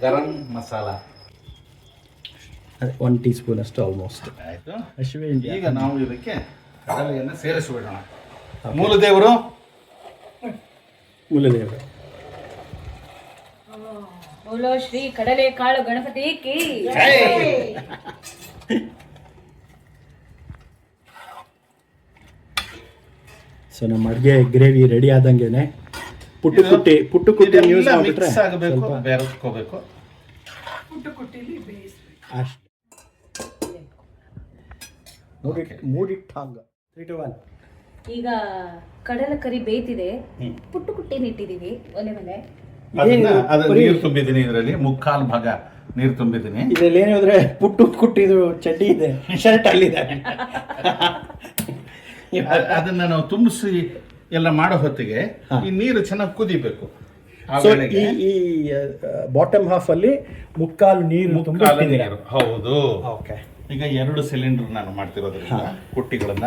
ಗರಂ ಮಸಾಲ. 1 ಟೀಸ್ಪೂನ್ ಅಷ್ಟು ಆಲ್ಮೋಸ್ಟ್ ಆಯಿತು. ಅಶ್ವಿನ್, ಈಗ ನಾವು ಇದಕ್ಕೆ ಕಡಲೆಯನ್ನು ಸೇರಿಸಿಬಿಡೋಣ. ಮೂಲದೇವರು ಬೋಲೋ ಶ್ರೀ ಕಡಲೆ ಕಾಳು ಗಣಪತಿ ಕಿ. ಸೊ ನಮ್ಮ ಅಡುಗೆ ಗ್ರೇವಿ ರೆಡಿ ಆದಂಗೆನೆ ಪುಟ್ಟು ಕುಟ್ಟಿ ಯೂಸ್ ಮಾಡಿಬಿಟ್ರೆ ಮಿಕ್ಸ್ ಆಗಬೇಕು, ಬೆರೆಸ್ಕೋಬೇಕು. ಅಷ್ಟು ಮೂಡಿಟ್ಟು ಹಂಗೆ 3 to 1. ಈಗ ಕಡಲೆ ಕರಿ ಬೇಯ್ತಿದೆ, ಪುಟ್ಟು ಕುಟ್ಟಿನ ಇಟ್ಟಿದೀವಿ ಒಲೆ ಮೇಲೆ. ಅದು ನೀರು ತುಂಬಿದ್ದೀನಿ, ಇದರಲ್ಲಿ 3/4 ಭಾಗ ನೀರು ತುಂಬಿದ್ದೀನಿ. ಇದರಲ್ಲಿ ಏನು ಅಂದ್ರೆ ಪುಟ್ಟು ಕುಟ್ಟಿದು ಚಡ್ಡಿ ಇದೆ, ಶರ್ಟ್ ಅಲ್ಲಿದೆ. ಅದನ್ನ ನಾವು ತುಂಬಿಸಿ ಎಲ್ಲ ಮಾಡೋ ಹೊತ್ತಿಗೆ ಈ ನೀರು ಚೆನ್ನಾಗಿ ಕುದಿಬೇಕು. ಈ ಬಾಟಮ್ ಹಾಫ್ ಅಲ್ಲಿ 3/4 ನೀರು ನೀರು. ಹೌದು. ಓಕೆ, ಈಗ 2 ಸಿಲಿಂಡರ್ ನಾನು ಮಾಡ್ತಿರೋದ್ರಿಂದ ಕುಟ್ಟಿಗಳನ್ನ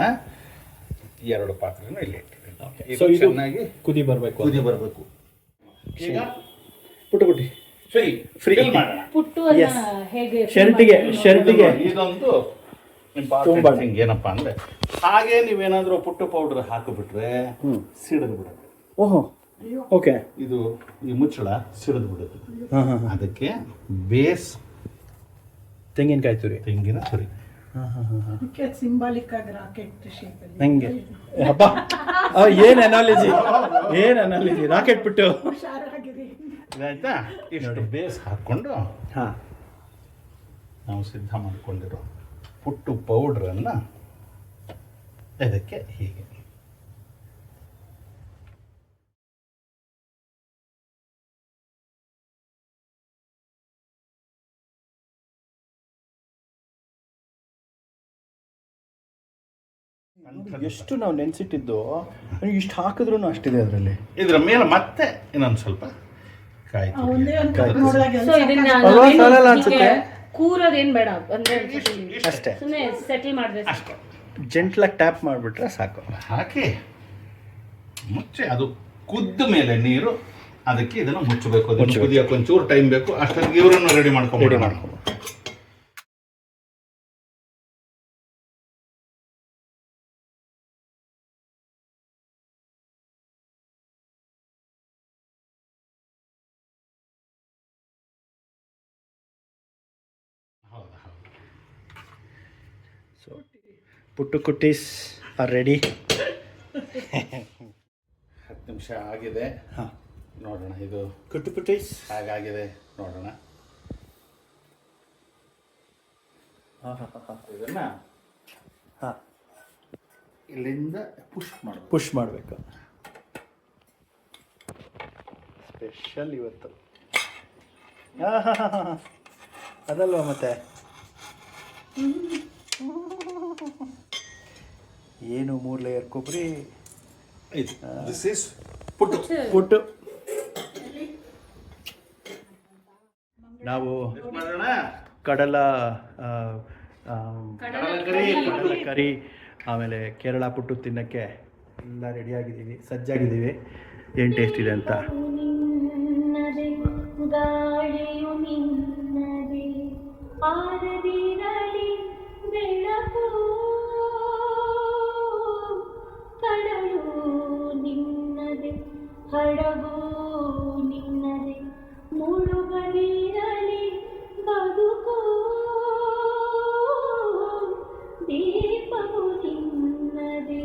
2 ಪಾತ್ರೆನೂ ಇಲ್ಲಿ ಇಟ್ಟಿದ್ದೀನಿ. ಸೊ ಇದು ಚೆನ್ನಾಗಿ ಕುದಿ ಬರಬೇಕು. ಈಗ ಪುಟ್ಟು ಫ್ರೀ ಮಾಡೋಣ. ಪುಟ್ಟು ಹೇಗೆ ಶರ್ಟಿಗೆ ಇದೊಂದು ಇಂಪಾರ್ಟೆಂಟ್ ಥಿಂಗ್ ಏನಪ್ಪಾ ಅಂದ್ರೆ, ಹಾಗೆ ನೀವೇನಾದ್ರೂ ಪುಟ್ಟು ಪೌಡರ್ ಹಾಕಿಬಿಟ್ರೆ ಸಿಡಿದು ಬಿಡುತ್ತೆ. ಓಹೋ, ಓಕೆ. ಇದು ಈ ಮುಚ್ಚಳ ಸಿಡಿದು ಬಿಡುತ್ತೆ. ಅದಕ್ಕೆ ಬೇಸ್ ತೆಂಗಿನಕಾಯಿ ತುರಿ, ತೆಂಗಿನ ತುರಿ. ಸಿಂಬಾಲಿಕ್ ಆಗಿ ರಾಕೆಟ್ ಶೇಪ್ ಅಲ್ಲಿ ಹಂಗೆ. ಹಬ್ಬ, ಏನ್ ಅನಾಲಜಿ ರಾಕೆಟ್ ಬಿಟ್ಟು. ಇದಾಯ್ತಾ? ಇಷ್ಟು ಬೇಸ್ ಹಾಕ್ಕೊಂಡು ನಾವು ಸಿದ್ಧ ಮಾಡ್ಕೊಂಡಿರೋ ಪುಟ್ಟು ಪೌಡ್ರನ್ನು ಇದಕ್ಕೆ ಹೀಗೆ ಎಷ್ಟು ನಾವು ನೆನ್ಸಿಟ್ಟಿದ್ದು, ಇಷ್ಟು ಹಾಕಿದ್ರು ಅಷ್ಟಿದೆ ಅದರಲ್ಲಿ. ಇದರ ಮೇಲೆ ಮತ್ತೆ ಇನ್ನೊಂದು ಸ್ವಲ್ಪ ಕಾಯಿ ಸೊ ಇದನ್ನ ಅನ್ಸುತ್ತೆ. ಕೂರೋದೇನ್ ಬೇಡ ಅಂದ್ರೆ ಅಷ್ಟೇ, ಸುಮ್ಮನೆ ಸೆಟಲ್ ಮಾಡಿದ್ರೆ ಅಷ್ಟೇ. ಜೆಂಟ್ಲಾಗಿ ಟ್ಯಾಪ್ ಮಾಡಿಬಿಟ್ರೆ ಸಾಕು. ಹಾಕಿ ಮುಚ್ಚಿ ಅದು ಕುದ್ದ ಮೇಲೆ ನೀರು ಅದಕ್ಕೆ ಇದನ್ನು ಮುಚ್ಚಬೇಕು. ಅದನ್ನು ಕುದಿಯೋಕೆ ಒಂಚೂರು ಟೈಮ್ ಬೇಕು. ಅಷ್ಟೊತ್ತಿಗೆ ಇವರನ್ನು ರೆಡಿ ಮಾಡ್ಕೊಂಡು ಸೊ ಪುಟ್ಟು ಕುಟ್ಟೀಸ್ ಆರ್ ರೆಡಿ. 10 ನಿಮಿಷ ಆಗಿದೆ. ನೋಡೋಣ ಇದು ಕುಟ್ಟು ಕುಟ್ಟೀಸ್ ಹಾಗಾಗಿದೆ ನೋಡೋಣ. ಇದನ್ನ ಇಲ್ಲಿಂದ ಪುಷ್ ಮಾಡಬೇಕು. ಸ್ಪೆಷಲ್ ಇವತ್ತು. ಅದಲ್ವಾ ಮತ್ತೆ ಏನು 3 ಲೇಯರ್ ಕೊಬ್ಬರಿ, ದಿಸ್ ಇಸ್ ಪುಟ್ಟು. ಪುಟ್ಟು. ನಾವು ಕಡಲ ಕರಿ ಆಮೇಲೆ ಕೇರಳ ಪುಟ್ಟು ತಿನ್ನೋಕ್ಕೆ ಎಲ್ಲ ರೆಡಿಯಾಗಿದ್ದೀವಿ, ಸಜ್ಜಾಗಿದ್ದೀವಿ. ಏನು ಟೇಸ್ಟ್ ಇದೆ ಅಂತ. ಗಾಳಿಯು ನಿನ್ನದೆ ಆರದಿರಲಿ ಬೆಳಕು, ಕಡಲು ನಿನ್ನದೆ ಹಡಗು ನಿನ್ನದೆ ಮುಳುಗದಿರಲಿ ಬದುಕು, ದೀಪವು ನಿನ್ನದೆ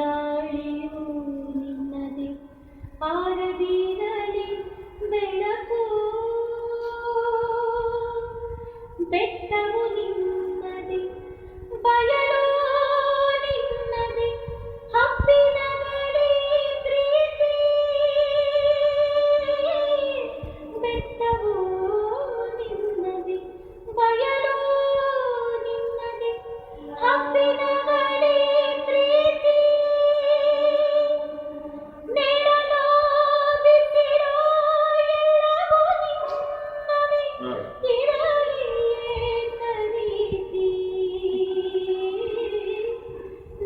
ಗಾಳಿಯು ನಿನ್ನದೆ ಆರದಿರಲಿ ಬೆಳಕು, ಬೆಟ್ಟವು ನಿನ್ನದೆ ಬಯಲು ನಿನ್ನದೆ ಹಬ್ಬಿನ ಗಡಿ ಪ್ರೀತಿ, ಬೆಟ್ಟವು ನಿನ್ನದೆ ಬಯಲು ನಿನ್ನದೆ ಹಬ್ಬಿನ ಗಡಿ ಪ್ರೀತಿ, ನೆರಳು ಬಿಸಿಲು ಎಲ್ಲವೂ ನಿನ್ನದೆ ಇರಲಿ ಏಕರೀತಿ,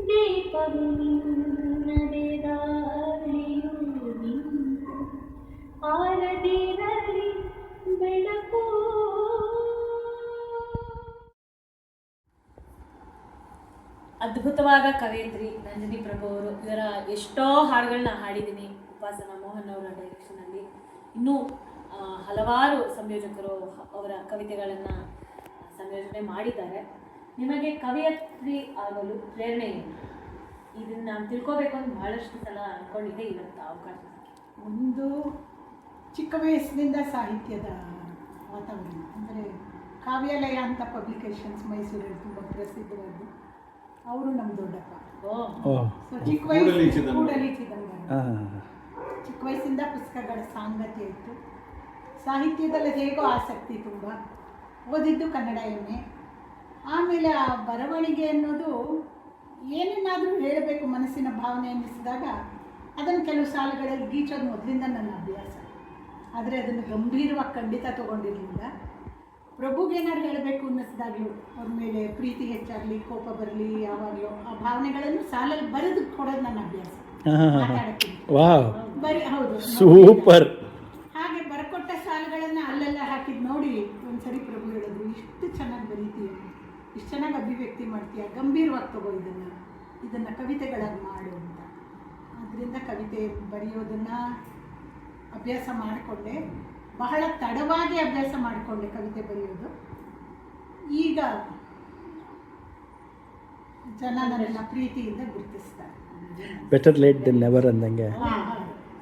ದೀಪವು ನಿನ್ನದೆ ಗಾಳಿಯು ನಿನ್ನದೆ ಆರದಿರಲಿ ಬೆಳಕು. ಅದ್ಭುತವಾದ ಕವಯಿತ್ರಿ ನಂದಿನಿ ಪ್ರಭು ಅವರು. ಇವರ ಎಷ್ಟೋ ಹಾಡುಗಳನ್ನ ಹಾಡಿದ್ದೀನಿ ಉಪಾಸನಾ ಮೋಹನ್ ಅವರ ಡೈರೆಕ್ಷನಲ್ಲಿ. ಇನ್ನೂ ಹಲವಾರು ಸಂಯೋಜಕರು ಅವರ ಕವಿತೆಗಳನ್ನು ಸಂಯೋಜನೆ ಮಾಡಿದ್ದಾರೆ. ನಿಮಗೆ ಕವಯತ್ರಿ ಆಗಲು ಪ್ರೇರಣೆ ಏನು? ಇದನ್ನು ನಾನು ತಿಳ್ಕೋಬೇಕು ಅಂತ ಭಾಳಷ್ಟು ಸಲ ಅಂದ್ಕೊಂಡಿದ್ದೆ, ಇವತ್ತು ಅವಕಾಶ ಸಿಕ್ಕಿದೆ. ಒಂದು ಚಿಕ್ಕ ವಯಸ್ಸಿನಿಂದ ಸಾಹಿತ್ಯದ ವಾತಾವರಣ, ಅಂದರೆ ಕಾವ್ಯಾಲಯ ಅಂತ ಪಬ್ಲಿಕೇಶನ್ಸ್ ಮೈಸೂರಲ್ಲಿ ತುಂಬ ಪ್ರಸಿದ್ಧವಾದ್ದು. ಅವರು ನಮ್ಮ ದೊಡ್ಡಪ್ಪ. ಸೊ ಚಿಕ್ಕ ವಯಸ್ಸು ಕೂಡಲಿ ಚಿದಂಬರಂ. ಚಿಕ್ಕ ವಯಸ್ಸಿಂದ ಪುಸ್ತಕಗಳ ಸಾಂಗತ್ಯ ಇತ್ತು. ಸಾಹಿತ್ಯದಲ್ಲಿ ಹೇಗೋ ಆಸಕ್ತಿ ತುಂಬ. ಓದಿದ್ದು ಕನ್ನಡ ಎಮ್ಮೆ. ಆಮೇಲೆ ಆ ಬರವಣಿಗೆ ಅನ್ನೋದು ಏನನ್ನಾದರೂ ಹೇಳಬೇಕು ಮನಸ್ಸಿನ ಭಾವನೆ ಅನ್ನಿಸಿದಾಗ ಅದನ್ನು ಕೆಲವು ಸಾಲುಗಳಲ್ಲಿ ಗೀಚೋದು ಮೊದಲಿಂದ ನನ್ನ ಅಭ್ಯಾಸ. ಆದರೆ ಅದನ್ನು ಗಂಭೀರವಾಗಿ ಖಂಡಿತ ತೊಗೊಂಡಿರಲಿಲ್ಲ. ಪ್ರಭುಗೇನಾದ್ರು ಹೇಳಬೇಕು ಅನ್ನಿಸಿದಾಗಲೂ ಅವ್ರ ಮೇಲೆ ಪ್ರೀತಿ ಹೆಚ್ಚಾಗಲಿ, ಕೋಪ ಬರಲಿ, ಯಾವಾಗಲೂ ಆ ಭಾವನೆಗಳನ್ನು ಸಾಲಲ್ಲಿ ಬರೆದು ಕೊಡೋದು ನನ್ನ ಅಭ್ಯಾಸ. ಬರೀ ಹೌದು, ಸೂಪರ್. ಹಾಗೆ ಬರ್ಕೊಟ್ಟ ಸಾಲುಗಳನ್ನು ಅಲ್ಲೆಲ್ಲ ಹಾಕಿದ್ದು ನೋಡಿ ಒಂದ್ಸರಿ ಪ್ರಭು ಹೇಳಿದ್ರು, ಇಷ್ಟು ಚೆನ್ನಾಗಿ ಬರೀತೀಯ, ಇಷ್ಟು ಚೆನ್ನಾಗಿ ಅಭಿವ್ಯಕ್ತಿ ಮಾಡ್ತೀಯ, ಗಂಭೀರವಾಗಿ ತಗೋ ಇದನ್ನು ಕವಿತೆಗಳಾಗಿ ಮಾಡು ಅಂತ. ಅದರಿಂದ ಕವಿತೆ ಬರೆಯೋದನ್ನು ಅಭ್ಯಾಸ ಮಾಡಿಕೊಂಡೆ. ಬಹಳ ತಡವಾಗಿ ಅಭ್ಯಾಸ ಮಾಡಿಕೊಂಡೆ ಕವಿತೆ ಬರೆಯೋದು. ಈಗ ಜನ ನನ್ನನ್ನು ಪ್ರೀತಿಯಿಂದ ಗುರುತಿಸ್ತಾರೆ. ಬೆಟರ್ ಲೇಟ್ ದೆನ್ ನೆವರ್ ಅಂದಂಗೆ.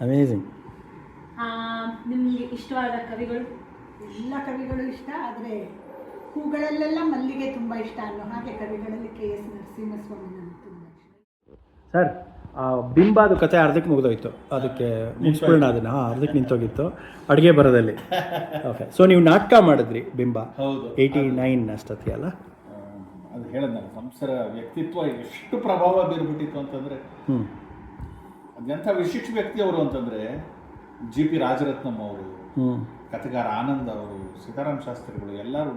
ಅಮೇಝಿಂಗ್. ನಿಮಗೆ ಇಷ್ಟವಾದ ಕವಿಗಳು? ಎಲ್ಲ ಕವಿಗಳು ಇಷ್ಟ, ಆದರೆ ಹೂಗಳಲ್ಲೆಲ್ಲ ಮಲ್ಲಿಗೆ ತುಂಬ ಇಷ್ಟ ಅನ್ನೋ ಹಾಗೆ ಕವಿಗಳಲ್ಲಿ KS ನರಸಿಂಹಸ್ವಾಮಿ ನನಗೆ ತುಂಬ ಇಷ್ಟ. ಸರ್, ಬಿಂಬ ಅದು ಕತೆ ಅರ್ಧಕ್ಕೆ ಮುಗಿದೋಯ್ತು, ಅದಕ್ಕೆ ಮುಗಿಸ್ಬಿಡೋಣ ಅದನ್ನು. ಅರ್ಧಕ್ಕೆ ನಿಂತೋಗಿತ್ತು ಅಡುಗೆ ಬರೋದಲ್ಲಿ. ಓಕೆ, ಸೊ ನೀವು ನಾಟಕ ಮಾಡಿದ್ರಿ ಬಿಂಬ. ಹೌದು, 89 ಅಷ್ಟೊತ್ತಿಗೆ ಅಲ್ಲ? ಅದು ಹೇಳಿದ್ನಲ್ಲ, ಸಂಸರ ವ್ಯಕ್ತಿತ್ವ ಎಷ್ಟು ಪ್ರಭಾವ ಬೀರ್ಬಿಟ್ಟಿತ್ತು ಅಂತಂದರೆ, ಅದೆಂಥ ವಿಶಿಷ್ಟ ವ್ಯಕ್ತಿ ಅವರು ಅಂತಂದರೆ, GP ರಾಜರತ್ನಂ ಅವರು, ಕಥೆಗಾರ ಆನಂದ್ ಅವರು, ಸೀತಾರಾಮ ಶಾಸ್ತ್ರಿಗಳು, ಎಲ್ಲರೂ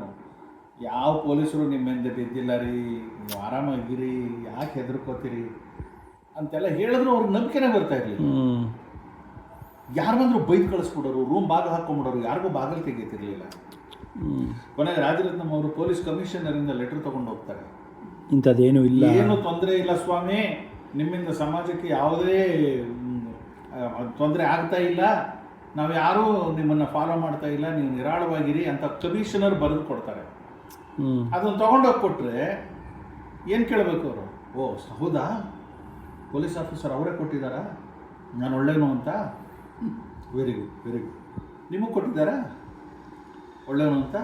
ಯಾವ ಪೊಲೀಸರು ನಿಮ್ಮಿಂದ ಬಿದ್ದಿಲ್ಲ ರೀ, ನೀವು ಆರಾಮಾಗಿರಿ, ಯಾಕೆ ಹೆದರ್ಕೋತೀರಿ ಅಂತೆಲ್ಲ ಹೇಳಿದ್ರು ಅವ್ರಿಗೆ ನಂಬಿಕೆನೇ ಬರ್ತಾ ಇರಲಿಲ್ಲ. ಯಾರು ಬಂದರೂ ಬೈದು ಕಳಿಸ್ಬಿಡೋರು, ರೂಮ್ ಬಾಗಿಲು ಹಾಕ್ಕೊಂಬಿಡೋರು, ಯಾರಿಗೂ ಬಾಗಿಲು ತೆಗೀತಿರ್ಲಿಲ್ಲ. ಕೊನೆಗೆ ರಾಜರತ್ನಂ ಅವರು ಪೊಲೀಸ್ ಕಮಿಷನರಿಂದ ಲೆಟರ್ ತೊಗೊಂಡು ಹೋಗ್ತಾರೆ, ಇಂಥದ್ದೇನೂ ಇಲ್ಲ, ಏನು ತೊಂದರೆ ಇಲ್ಲ ಸ್ವಾಮಿ, ನಿಮ್ಮಿಂದ ಸಮಾಜಕ್ಕೆ ಯಾವುದೇ ತೊಂದರೆ ಆಗ್ತಾ ಇಲ್ಲ, ನಾವು ಯಾರೂ ನಿಮ್ಮನ್ನು ಫಾಲೋ ಮಾಡ್ತಾ ಇಲ್ಲ, ನೀವು ನಿರಾಳವಾಗಿರಿ ಅಂತ ಕಮಿಷನರ್ ಬರೆದು ಕೊಡ್ತಾರೆ. ಅದನ್ನು ತೊಗೊಂಡೋಗಿ ಕೊಟ್ಟರೆ ಏನು ಕೇಳಬೇಕು ಅವರು? ಓ ಹೌದಾ, ಪೊಲೀಸ್ ಆಫೀಸರ್ ಅವರೇ ಕೊಟ್ಟಿದ್ದಾರಾ, ನಾನು ಒಳ್ಳೆಯನು ಅಂತ? Very good, very good. ನಿಮಗೆ ಕೊಟ್ಟಿದ್ದಾರಾ ಒಳ್ಳೆಯವನು ಅಂತ?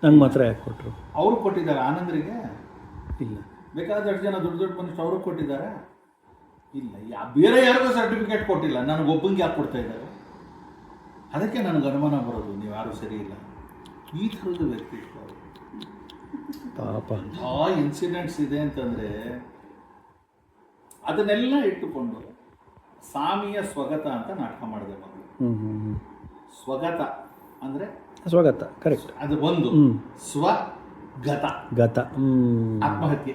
ನಂಗೆ ಮಾತ್ರ ಯಾಕೆ ಕೊಟ್ಟರು? ಅವರು ಕೊಟ್ಟಿದ್ದಾರೆ ಆನಂದರಿಗೆ? ಇಲ್ಲ. ಬೇಕಾದಷ್ಟು ಜನ ದೊಡ್ಡ ದೊಡ್ಡ ಮನುಷ್ಯರು ಅವರು ಕೊಟ್ಟಿದ್ದಾರೆ? ಇಲ್ಲ. ಬೇರೆ ಯಾರಿಗೂ ಸರ್ಟಿಫಿಕೇಟ್ ಕೊಟ್ಟಿಲ್ಲ, ನನಗೊಬ್ಬಂಗೆ ಯಾಕೆ ಕೊಡ್ತಾ ಇದ್ದಾರೆ? ಅದಕ್ಕೆ ನನಗೆ ಅನುಮಾನ ಬರೋದು ನೀವು ಯಾರೂ ಸರಿ ಇಲ್ಲ. ಈ ಥರದ ವ್ಯಕ್ತಿತ್ವ ಪಾಪ. ಆ ಇನ್ಸಿಡೆಂಟ್ಸ್ ಇದೆ ಅಂತಂದರೆ ಅದನ್ನೆಲ್ಲ ಇಟ್ಟುಕೊಂಡು ಸಾಮಿಯ ಸ್ವಗತ ಅಂತ ನಾಟಕ ಮಾಡಿದೆ ಮಗಳು. ಸ್ವಗತ ಅಂದರೆ ಸ್ವಾಗತ, ಕರೆಕ್ಟ್. ಅದು ಒಂದು ಸ್ವಗತ ಗತ. ಆತ್ಮಹತ್ಯೆ.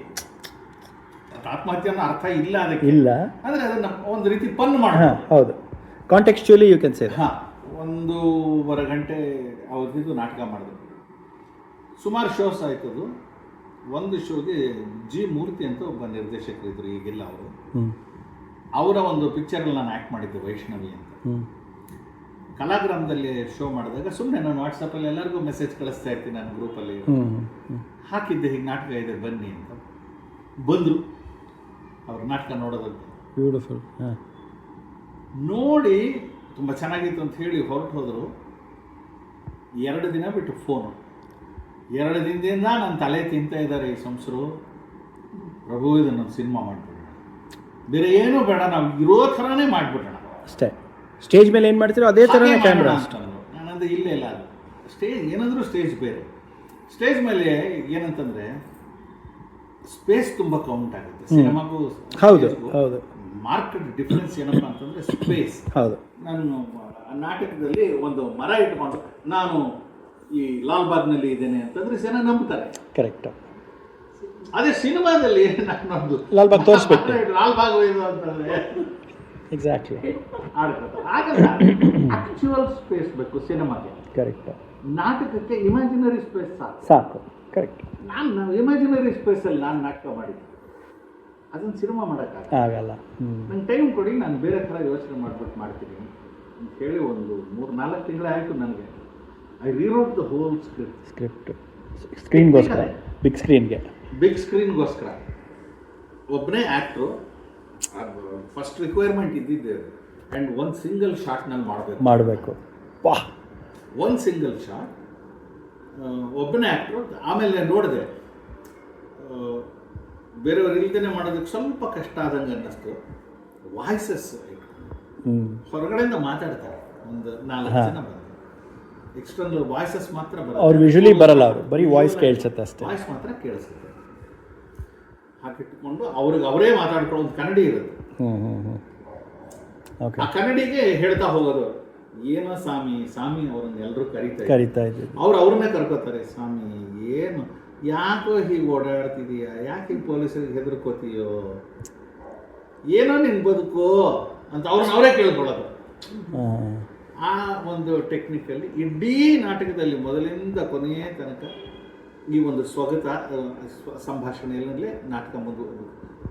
ಆತ್ಮಹತ್ಯೆ ಅನ್ನೋ ಅರ್ಥ ಇಲ್ಲ ಅದಕ್ಕೆ, ಇಲ್ಲ ಅಂದರೆ ಅದನ್ನು ಒಂದು ರೀತಿ ಪನ್ ಮಾಡ. ಹೌದು, ಕಾಂಟೆಕ್ಸ್ಚುಯಲಿ ಯು ಕ್ಯಾನ್ ಸೇ. 1.5 ಗಂಟೆ ಅವಧಿದು ನಾಟಕ ಮಾಡಿದೆ. ಸುಮಾರು ಶೋಸ್ ಆಯ್ತದು. ಒಂದು ಶೋಗೆ ಜಿ ಮೂರ್ತಿ ಅಂತ ಒಬ್ಬ ನಿರ್ದೇಶಕರಿದ್ರು, ಈಗಿಲ್ಲ ಅವರು. ಅವರ ಒಂದು ಪಿಕ್ಚರಲ್ಲಿ ನಾನು ಆ್ಯಕ್ಟ್ ಮಾಡಿದ್ದೆ, ವೈಷ್ಣವಿ ಅಂತ. ಕಲಾಗ್ರಾಮದಲ್ಲಿ ಶೋ ಮಾಡಿದಾಗ ಸುಮ್ಮನೆ ನಾನು ವಾಟ್ಸಪ್ಪಲ್ಲಿ ಎಲ್ಲರಿಗೂ ಮೆಸೇಜ್ ಕಳಿಸ್ತಾ ಇರ್ತೀನಿ, ನಾನು ಗ್ರೂಪಲ್ಲಿ ಹಾಕಿದ್ದೆ, ಹೀಗೆ ನಾಟಕ ಇದೆ ಬನ್ನಿ ಅಂತ. ಬಂದರು ಅವ್ರ ನಾಟಕ ನೋಡೋದಂತ. ಬ್ಯೂಟಿಫುಲ್. ನೋಡಿ ತುಂಬ ಚೆನ್ನಾಗಿತ್ತು ಅಂತ ಹೇಳಿ ಹೊರಟು ಹೋದರು. 2 ದಿನ ಬಿಟ್ಟು ಫೋನು. 2 ದಿನದಿಂದ ನನ್ನ ತಲೆ ತಿಂತಾ ಇದ್ದಾರೆ ಈ ಸಂಸರು. ಪ್ರಭು ಇದನ್ನೊಂದು ಸಿನಿಮಾ ಮಾಡಿಬಿಡೋಣ, ಬೇರೆ ಏನೂ ಬೇಡ, ನಾವು ಇರೋ ಥರನೇ ಮಾಡಿಬಿಡೋಣ ಅಷ್ಟೇ. ಸ್ಟೇಜ್ ಮೇಲೆ ಏನು ಮಾಡ್ತೀರೋ ಅದೇ ಥರನೇ ಕ್ಯಾಮ್ರಾ ಅಷ್ಟೇ. ನಾನಂದ್ರೆ ಇಲ್ಲ ಅದು ಸ್ಟೇಜ್ ಏನಾದರೂ ಸ್ಟೇಜ್ ಬೇರೆ. ಸ್ಟೇಜ್ ಮೇಲೆ ಏನಂತಂದರೆ ಸ್ಪೇಸ್ ತುಂಬ ಕೌಂಟ್ ಆಗುತ್ತೆ ಸಿನಿಮಾಗೂ. ಹೌದು ಹೌದು. ಮಾರ್ಕೆಟ್ ಡಿಫ್ರೆನ್ಸ್ ಏನಪ್ಪ ಅಂತಂದರೆ ಸ್ಪೇಸ್. ಹೌದು. ನಾನು ನಾಟಕದಲ್ಲಿ ಒಂದು ಮರ ಇಟ್ಕೊಂಡು ನಾನು ಈ ಲಾಲ್ಬಾಗ್ನಲ್ಲಿ ಇದ್ದೇನೆ ಅಂತಂದರೆ ಜನ ನಂಬ್ತಾರೆ. ಕರೆಕ್ಟ್. ಅದೇ ಸಿನಿಮಾದಲ್ಲಿ ನಾನೊಂದು ಲಾಲ್ಬಾಗ್ ತೋರಿಸ್ಬಿಟ್ಟು ಲಾಲ್ಬಾಗ್ ಇದು ಅಂತಂದರೆ ಎಕ್ಸಾಕ್ಟ್ಲಿ ಆಡ್ಕೊತಾರೆ. ಆಗಲ್ಲ, ಆಕ್ಚುವಲ್ ಸ್ಪೇಸ್ ಬೇಕು ಸಿನಿಮಾಗೆ. ಕರೆಕ್ಟ್. ನಾಟಕಕ್ಕೆ ಇಮ್ಯಾಜಿನರಿ ಸ್ಪೇಸ್ ಸಾಕು. ಸಾಕು. ಕರೆಕ್ಟ್. ನಾನು ಇಮ್ಯಾಜಿನರಿ ಸ್ಪೇಸಲ್ಲಿ ನಾನು ನಾಟಕ ಮಾಡಿದ್ದೆ, ಅದನ್ನು ಸಿನಿಮಾ ಮಾಡೋಕ್ಕಾಗಲ್ಲ. ಆಗಲ್ಲ. ನಂಗೆ ಟೈಮ್ ಕೊಡಿ, ನಾನು ಬೇರೆ ಥರ ಯೋಚನೆ ಮಾಡ್ಬಿಟ್ಟು ಮಾಡ್ತೀನಿ ಅಂತ ಹೇಳಿ ಒಂದು 3-4 ತಿಂಗಳಾಯಿತು ನನಗೆ. I rewrote the whole script ಸ್ಕ್ರೀನ್ಗೋಸ್ಕರ, ಬಿಗ್ ಸ್ಕ್ರೀನ್ಗೆ. ಬಿಗ್ ಸ್ಕ್ರೀನ್ಗೋಸ್ಕರ ಒಬ್ಬನೇ ಆ್ಯಕ್ಟ್ರು. ಫಸ್ಟ್ ರಿಕ್ವೈರ್ಮೆಂಟ್ ಇದ್ದಿದ್ದೆ. ಆ್ಯಂಡ್ ಒಂದು ಸಿಂಗಲ್ ಶಾಟ್ ನಾನು ಮಾಡಬೇಕು. ವಾಹ್, ಒಂದು ಸಿಂಗಲ್ ಶಾಟ್, ಒಬ್ಬನೇ ಆ್ಯಕ್ಟ್ರು. ಆಮೇಲೆ ನೋಡಿದೆ ಬೇರೆಯವ್ರು ಇಲ್ದೇ ಮಾಡೋದಕ್ಕೆ ಸ್ವಲ್ಪ ಕಷ್ಟ ಆದಂಗೆ ಅನ್ನಿಸ್ತು. ವಾಯ್ಸಸ್ ಹೊರಗಡೆಯಿಂದ ಮಾತಾಡ್ತಾರೆ, ಒಂದು 4 ಜನ ಬಂದು ಎಕ್ಸ್ಟರ್ನಲ್ ವಾಯ್ಸಸ್ ಮಾತ್ರ ಬರಲ್ಲ. ಅವ್ರು ವಿಜುವಲಿ ಬರಲ್ಲ, ಅವರು ಬರೀ ವಾಯ್ಸ್ ಕೇಳಿಸುತ್ತೆ ಅಷ್ಟೇ. ವಾಯ್ಸ್ ಮಾತ್ರ ಕೇಳಿಸುತ್ತೆ. ಹಾಕಿಟ್ಕೊಂಡು ಅವ್ರಿಗೆ ಅವರೇ ಮಾತಾಡ್ಕೊಳ್ಳೋ ಒಂದು ಕನ್ನಡಿ ಇರುತ್ತೆ. ಆ ಕನ್ನಡಿಗೆ ಹೇಳ್ತಾ ಹೋಗೋದು, ಏನೋ ಸ್ವಾಮಿ ಸ್ವಾಮಿ ಅವ್ರನ್ನ ಎಲ್ಲರೂ ಕರಿತಾ ಇದ್ರು. ಅವ್ರನ್ನೇ ಕರ್ಕೋತಾರೆ. ಸ್ವಾಮಿ ಏನು, ಯಾಕೋ ಹೀಗೆ ಓಡಾಡ್ತಿದೀಯ, ಯಾಕೆ ಪೊಲೀಸರಿಗೆ ಹೆದರ್ಕೋತೀಯೋ, ಏನೋ ನಿನ್ ಬದುಕೋ ಅಂತ ಅವರೇ ಕೇಳ್ಕೊಳ್ಳೋದು. ಆ ಒಂದು ಟೆಕ್ನಿಕಲ್ಲಿ ಇಡೀ ನಾಟಕದಲ್ಲಿ ಮೊದಲಿಂದ ಕೊನೆಯ ತನಕ ಈ ಒಂದು ಸ್ವಗತ ಸಂಭಾಷಣೆಯಲ್ಲೇ ನಾಟಕ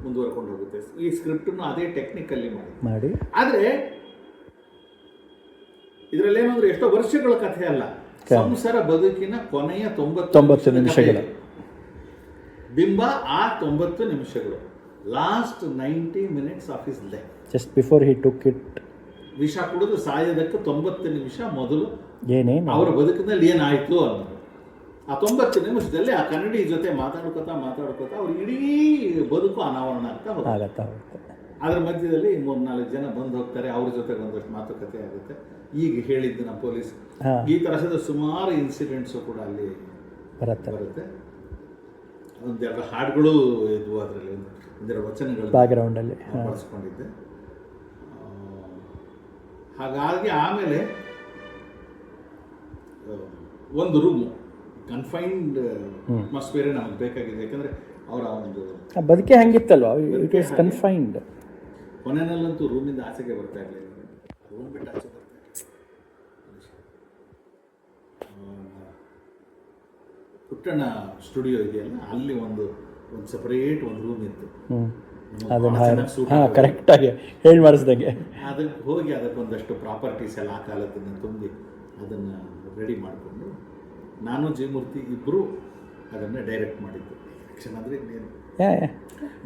ಮುಂದುವರ್ಕೊಂಡು ಹೋಗುತ್ತೆ. ಈ ಸ್ಕ್ರಿಪ್ಟನ್ನು ಅದೇ ಟೆಕ್ನಿಕಲ್ಲಿ ಮಾಡಿ. ಆದರೆ ಇದರಲ್ಲೇನಂದ್ರೆ ಎಷ್ಟೋ ವರ್ಷಗಳ ಕಥೆ ಅಲ್ಲ, ಸಂಸಾರ ಬದುಕಿನ ಕೊನೆಯ 90 ನಿಮಿಷಗಳು. ಬಿಂಬ ಆ 90 ನಿಮಿಷಗಳು. Last 90 minutes of his life. Just before he took it. ವಿಷ ಕುಡಿದು ಸಾಯೋದಕ್ಕೆ 90 ನಿಮಿಷ ಮೊದಲು ಏನೇನು ಅವರ ಬದುಕಿನಲ್ಲಿ ಏನಾಯಿತು ಅನ್ನೋದು. ಆ 90 ನಿಮಿಷದಲ್ಲಿ ಆ ಕನ್ನಡಿ ಜೊತೆ ಮಾತಾಡ್ಕೋತಾ ಅವ್ರ ಇಡೀ ಬದುಕು ಅನಾವರಣ ಆಗ್ತಾ ಹೋಗುತ್ತೆ. ಅದ್ರ ಮಧ್ಯದಲ್ಲಿ 3-4 ಜನ ಬಂದು ಹೋಗ್ತಾರೆ, ಅವ್ರ ಜೊತೆಗೆ ಒಂದಷ್ಟು ಮಾತುಕತೆ ಆಗುತ್ತೆ. ಈಗ ಹೇಳಿದ್ದು ನಮ್ಮ ಪೊಲೀಸ್, ಈ ತರಹದ ಸುಮಾರು ಇನ್ಸಿಡೆಂಟ್ಸು ಕೂಡ ಅಲ್ಲಿ ಬರುತ್ತೆ. 1-2 ಹಾಡುಗಳು ಇದ್ವು, ಅದರಲ್ಲಿ 1-2 ವಚನಗಳು ಬ್ಯಾಕ್ಗ್ರೌಂಡಲ್ಲಿ ಬಳಸ್ಕೊಂಡಿದ್ದೆ. ಹಾಗಾಗಿ ಆಮೇಲೆ ಒಂದು ರೂಮು ಕನ್ಫೈನ್ಡ್ ಅಟ್ಮಾಸ್ಫಿಯರೇ ನಮಗೆ ಬೇಕಾಗಿದೆ. ಯಾಕಂದರೆ ಅವರ ಒಂದು ಬದುಕೆ ಹಂಗಿತ್ತಲ್ವ, ಇಟ್ ಈಸ್ ಕನ್ಫೈನ್ಡ್. ಕೊನೆಯಲ್ಲಂತೂ ರೂಮಿಂದ ಆಚೆಗೆ ಬರ್ತಾ ಇರಲಿಲ್ಲ. ರೂಮ್ ಬಿಟ್ಟು ಆಚೆ ಬರ್ತಾ ಪುಟ್ಟಣ್ಣ ಸ್ಟುಡಿಯೋ ಇದೆಯಲ್ಲ, ಅಲ್ಲಿ ಒಂದು ಸಪರೇಟ್ ಒಂದು ರೂಮ್ ಇತ್ತು. ಕರೆಕ್ಟಾಗಿ ಹೇಳಿ ಮಾಡಿಸ್ದಂಗೆ ಅದಕ್ಕೆ ಹೋಗಿ ಅದಕ್ಕೊಂದಷ್ಟು ಪ್ರಾಪರ್ಟೀಸ್ ಎಲ್ಲ ಆ ಕಾಲದನ್ನು ತುಂಬಿ ಅದನ್ನು ರೆಡಿ ಮಾಡಿಕೊಂಡು ನಾನು ಜಯಮೂರ್ತಿ ಇಬ್ಬರು ಅದನ್ನು ಡೈರೆಕ್ಟ್ ಮಾಡಿದ್ದು. ಅಂದರೆ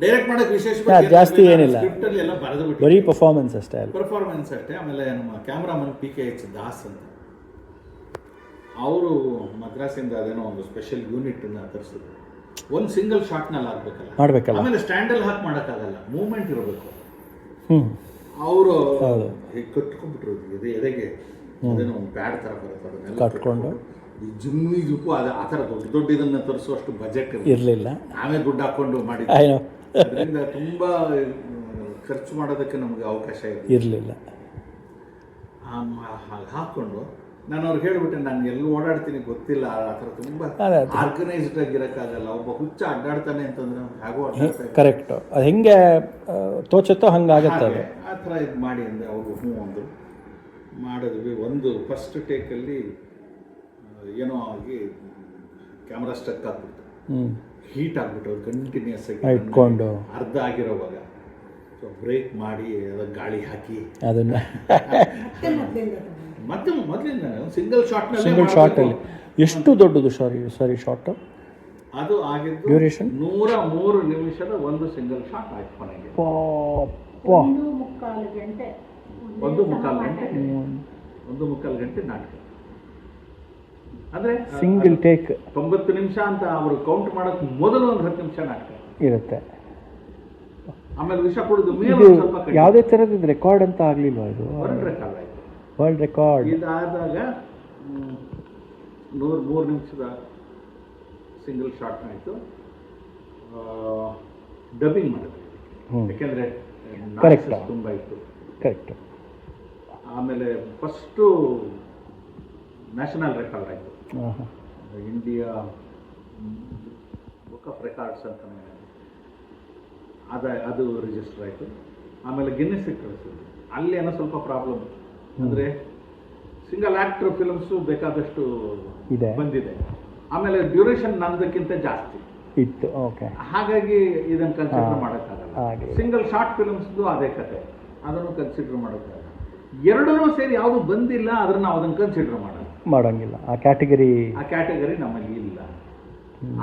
ಡೈರೆಕ್ಟ್ ಮಾಡೋಕ್ಕೆ ವಿಶೇಷವಾಗಿ ಜಾಸ್ತಿ ಏನಿಲ್ಲ, ಸ್ಕ್ರಿಪ್ಟಲ್ಲಿ ಎಲ್ಲ ಬರೆದು ಬಿಟ್ಟು ಬರೀ ಪರ್ಫಾರ್ಮೆನ್ಸ್ ಅಷ್ಟೇ. ಆಮೇಲೆ ನಮ್ಮ ಕ್ಯಾಮ್ರಾಮನ್ PKH ದಾಸ್ ಅಂತ, ಅವರು ಮದ್ರಾಸಿಂದ ಅದೇನೋ ಒಂದು ಸ್ಪೆಷಲ್ ಯೂನಿಟನ್ನು ತರಿಸಿದ್ರು. ಒಂದು ಸಿಂಗಲ್ ಶಾಟ್ನಲ್ಲಿ ಆಗಬೇಕಲ್ಲ, ಆಮೇಲೆ ಸ್ಟ್ಯಾಂಡಲ್ಲಿ ಹಾಕಿ ಮಾಡೋಕ್ಕಾಗಲ್ಲ, ಮೂವ್ಮೆಂಟ್ ಇರಬೇಕು. ಅವರು ಹೀಗೆ ಕಟ್ಕೊಂಡ್ಬಿಟ್ರು ಎದೆಗೆ ಅದೇನೋ ಒಂದು ಪ್ಯಾಡ್ ಥರ ಬರುತ್ತೆ ಅದನ್ನೆಲ್ಲ ಕಟ್ಕೊಂಡು ಈ ಜಿಮ್ ಇದಕ್ಕೂ ಅದು ಆ ಥರ ದೊಡ್ಡ ದೊಡ್ಡ ಇದನ್ನು ತರಿಸುವಷ್ಟು ಬಜೆಟ್ ಇರಲಿಲ್ಲ. ನಾವೇ ದುಡ್ಡು ಹಾಕ್ಕೊಂಡು ಮಾಡಿದ್ವಿ. ಆಯ್ನೋ ಅದರಿಂದ ತುಂಬ ಖರ್ಚು ಮಾಡೋದಕ್ಕೆ ನಮಗೆ ಅವಕಾಶ ಇರಲಿಲ್ಲ. ಹಾಗೆ ಹಾಕ್ಕೊಂಡು ನಾನು ಅವ್ರಿಗೆ ಹೇಳ್ಬಿಟ್ಟೆ, ನಾನು ಎಲ್ಲಿ ಓಡಾಡ್ತೀನಿ ಗೊತ್ತಿಲ್ಲ, ಆ ಥರ ತುಂಬ ಆರ್ಗನೈಸ್ಡ್ ಆಗಿರೋಕ್ಕಾಗಲ್ಲ. ಒಬ್ಬ ಹುಚ್ಚ ಅಡ್ಡಾಡ್ತಾನೆ ಅಂತಂದ್ರೆ ಹೇಗೋ ಅಡ್ಡಾಡ್ತಾ ಕರೆಕ್ಟು. ಅದು ಹೆಂಗೆ ತೋಚುತ್ತೋ ಹಂಗಾಗತ್ತೆ ಅದು. ಆ ಥರ ಇದು ಮಾಡಿ ಅಂದರೆ ಅವರು ಹ್ಞೂ ಒಂದು ಮಾಡಿದ್ವಿ. ಒಂದು ಫಸ್ಟ್ ಟೇಕಲ್ಲಿ ಏನೋ ಆಗಿ ಕ್ಯಾಮ್ರಾ ಸ್ಟಕ್ ಆಗ್ಬಿಡ್ತು, ಹೀಟ್ ಆಗ್ಬಿಟ್ಟು ಕಂಟಿನ್ಯೂಸ್ ಆಗಿ ಇಟ್ಕೊಂಡು ಅರ್ಧ ಆಗಿರೋವಾಗ ಸೊ ಬ್ರೇಕ್ ಮಾಡಿ ಅದಕ್ಕೆ ಗಾಳಿ ಹಾಕಿ ಅದನ್ನು ಮತ್ತೆ ಮೊದಲಿಂದ ಸಿಂಗಲ್ ಶಾರ್ಟಲ್ಲಿ ಎಷ್ಟು ದೊಡ್ಡದು ಸಾರಿ ಶಾರ್ಟು ಅದು ಆಗಿದ್ದು ಡ್ಯೂರೇಷನ್ 103 ನಿಮಿಷದ ಒಂದು ಸಿಂಗಲ್ ಶಾಟ್ ಆಯ್ತು ಕೊನೆಗೆ. 1.25 ಗಂಟೆ 1.25 ಗಂಟೆ ನಾಟಕ. ಅಂದರೆ ಸಿಂಗಲ್ ಟೇಕ್ 90 ನಿಮಿಷ ಅಂತ ಅವರು ಕೌಂಟ್ ಮಾಡೋಕ್ಕೆ ಮೊದಲು ಒಂದು 10 ನಿಮಿಷ ನಾಟಕ ಇರುತ್ತೆ. ಆಮೇಲೆ ವಿಷ ಕುಡಿದು ಮೇಲೆ ಇದು ಸ್ವಲ್ಪ ಯಾವುದೇ ಥರದ್ದು ರೆಕಾರ್ಡ್ ಅಂತ ಆಗಲಿಲ್ವಾ? ಇದು ವರ್ಲ್ಡ್ ರೆಕಾರ್ಡ್ ಆಯಿತು. World record. ಇದಾದಾಗ 103 ನಿಮಿಷದ ಸಿಂಗಲ್ ಶಾಟ್ ಆಯಿತು. ಡಬ್ಬಿಂಗ್ ಮಾಡಿದ್ವಿ, ಯಾಕೆಂದರೆ ಕರೆಕ್ಟ್ ತುಂಬ ಇತ್ತು. ಕರೆಕ್ಟ್. ಆಮೇಲೆ ಫಸ್ಟು ನ್ಯಾಷನಲ್ ರೆಕಾರ್ಡ್ ಆಯಿತು. ಇಂಡಿಯಾ ಬುಕ್ ಆಫ್ ರೆಕಾರ್ಡ್ಸ್ ಅಂತ ಅದು ರಿಜಿಸ್ಟರ್ ಆಯಿತು. ಆಮೇಲೆ ಗಿನ್ನಿಸ್ಗೆ ಕಳಿಸಿದ್ವಿ. ಅಲ್ಲಿ ಏನೋ ಸ್ವಲ್ಪ ಪ್ರಾಬ್ಲಮ್ ಅಂದರೆ ಸಿಂಗಲ್ ಆ್ಯಕ್ಟ್ರ್ ಫಿಲ್ಮ್ಸು ಬೇಕಾದಷ್ಟು ಬಂದಿದೆ. ಆಮೇಲೆ ಡ್ಯೂರೇಷನ್ ನಂದಕ್ಕಿಂತ ಜಾಸ್ತಿ ಇತ್ತು. ಓಕೆ. ಹಾಗಾಗಿ ಇದನ್ನು ಕನ್ಸಿಡರ್ ಮಾಡೋಕ್ಕಾಗಲ್ಲ. ಸಿಂಗಲ್ ಶಾರ್ಟ್ ಫಿಲ್ಮ್ಸ್ದು ಅದೇ ಕತೆ, ಅದನ್ನು ಕನ್ಸಿಡರ್ ಮಾಡೋಕ್ಕಾಗಲ್ಲ. ಎರಡೂ ಸೇರಿ ಯಾವುದು ಬಂದಿಲ್ಲ ಆದ್ರೆ ನಾವು ಅದನ್ನು ಕನ್ಸಿಡರ್ ಮಾಡೋಂಗಿಲ್ಲ. ಆ ಕ್ಯಾಟಗರಿ ನಮ್ಮಲ್ಲಿ ಇಲ್ಲ.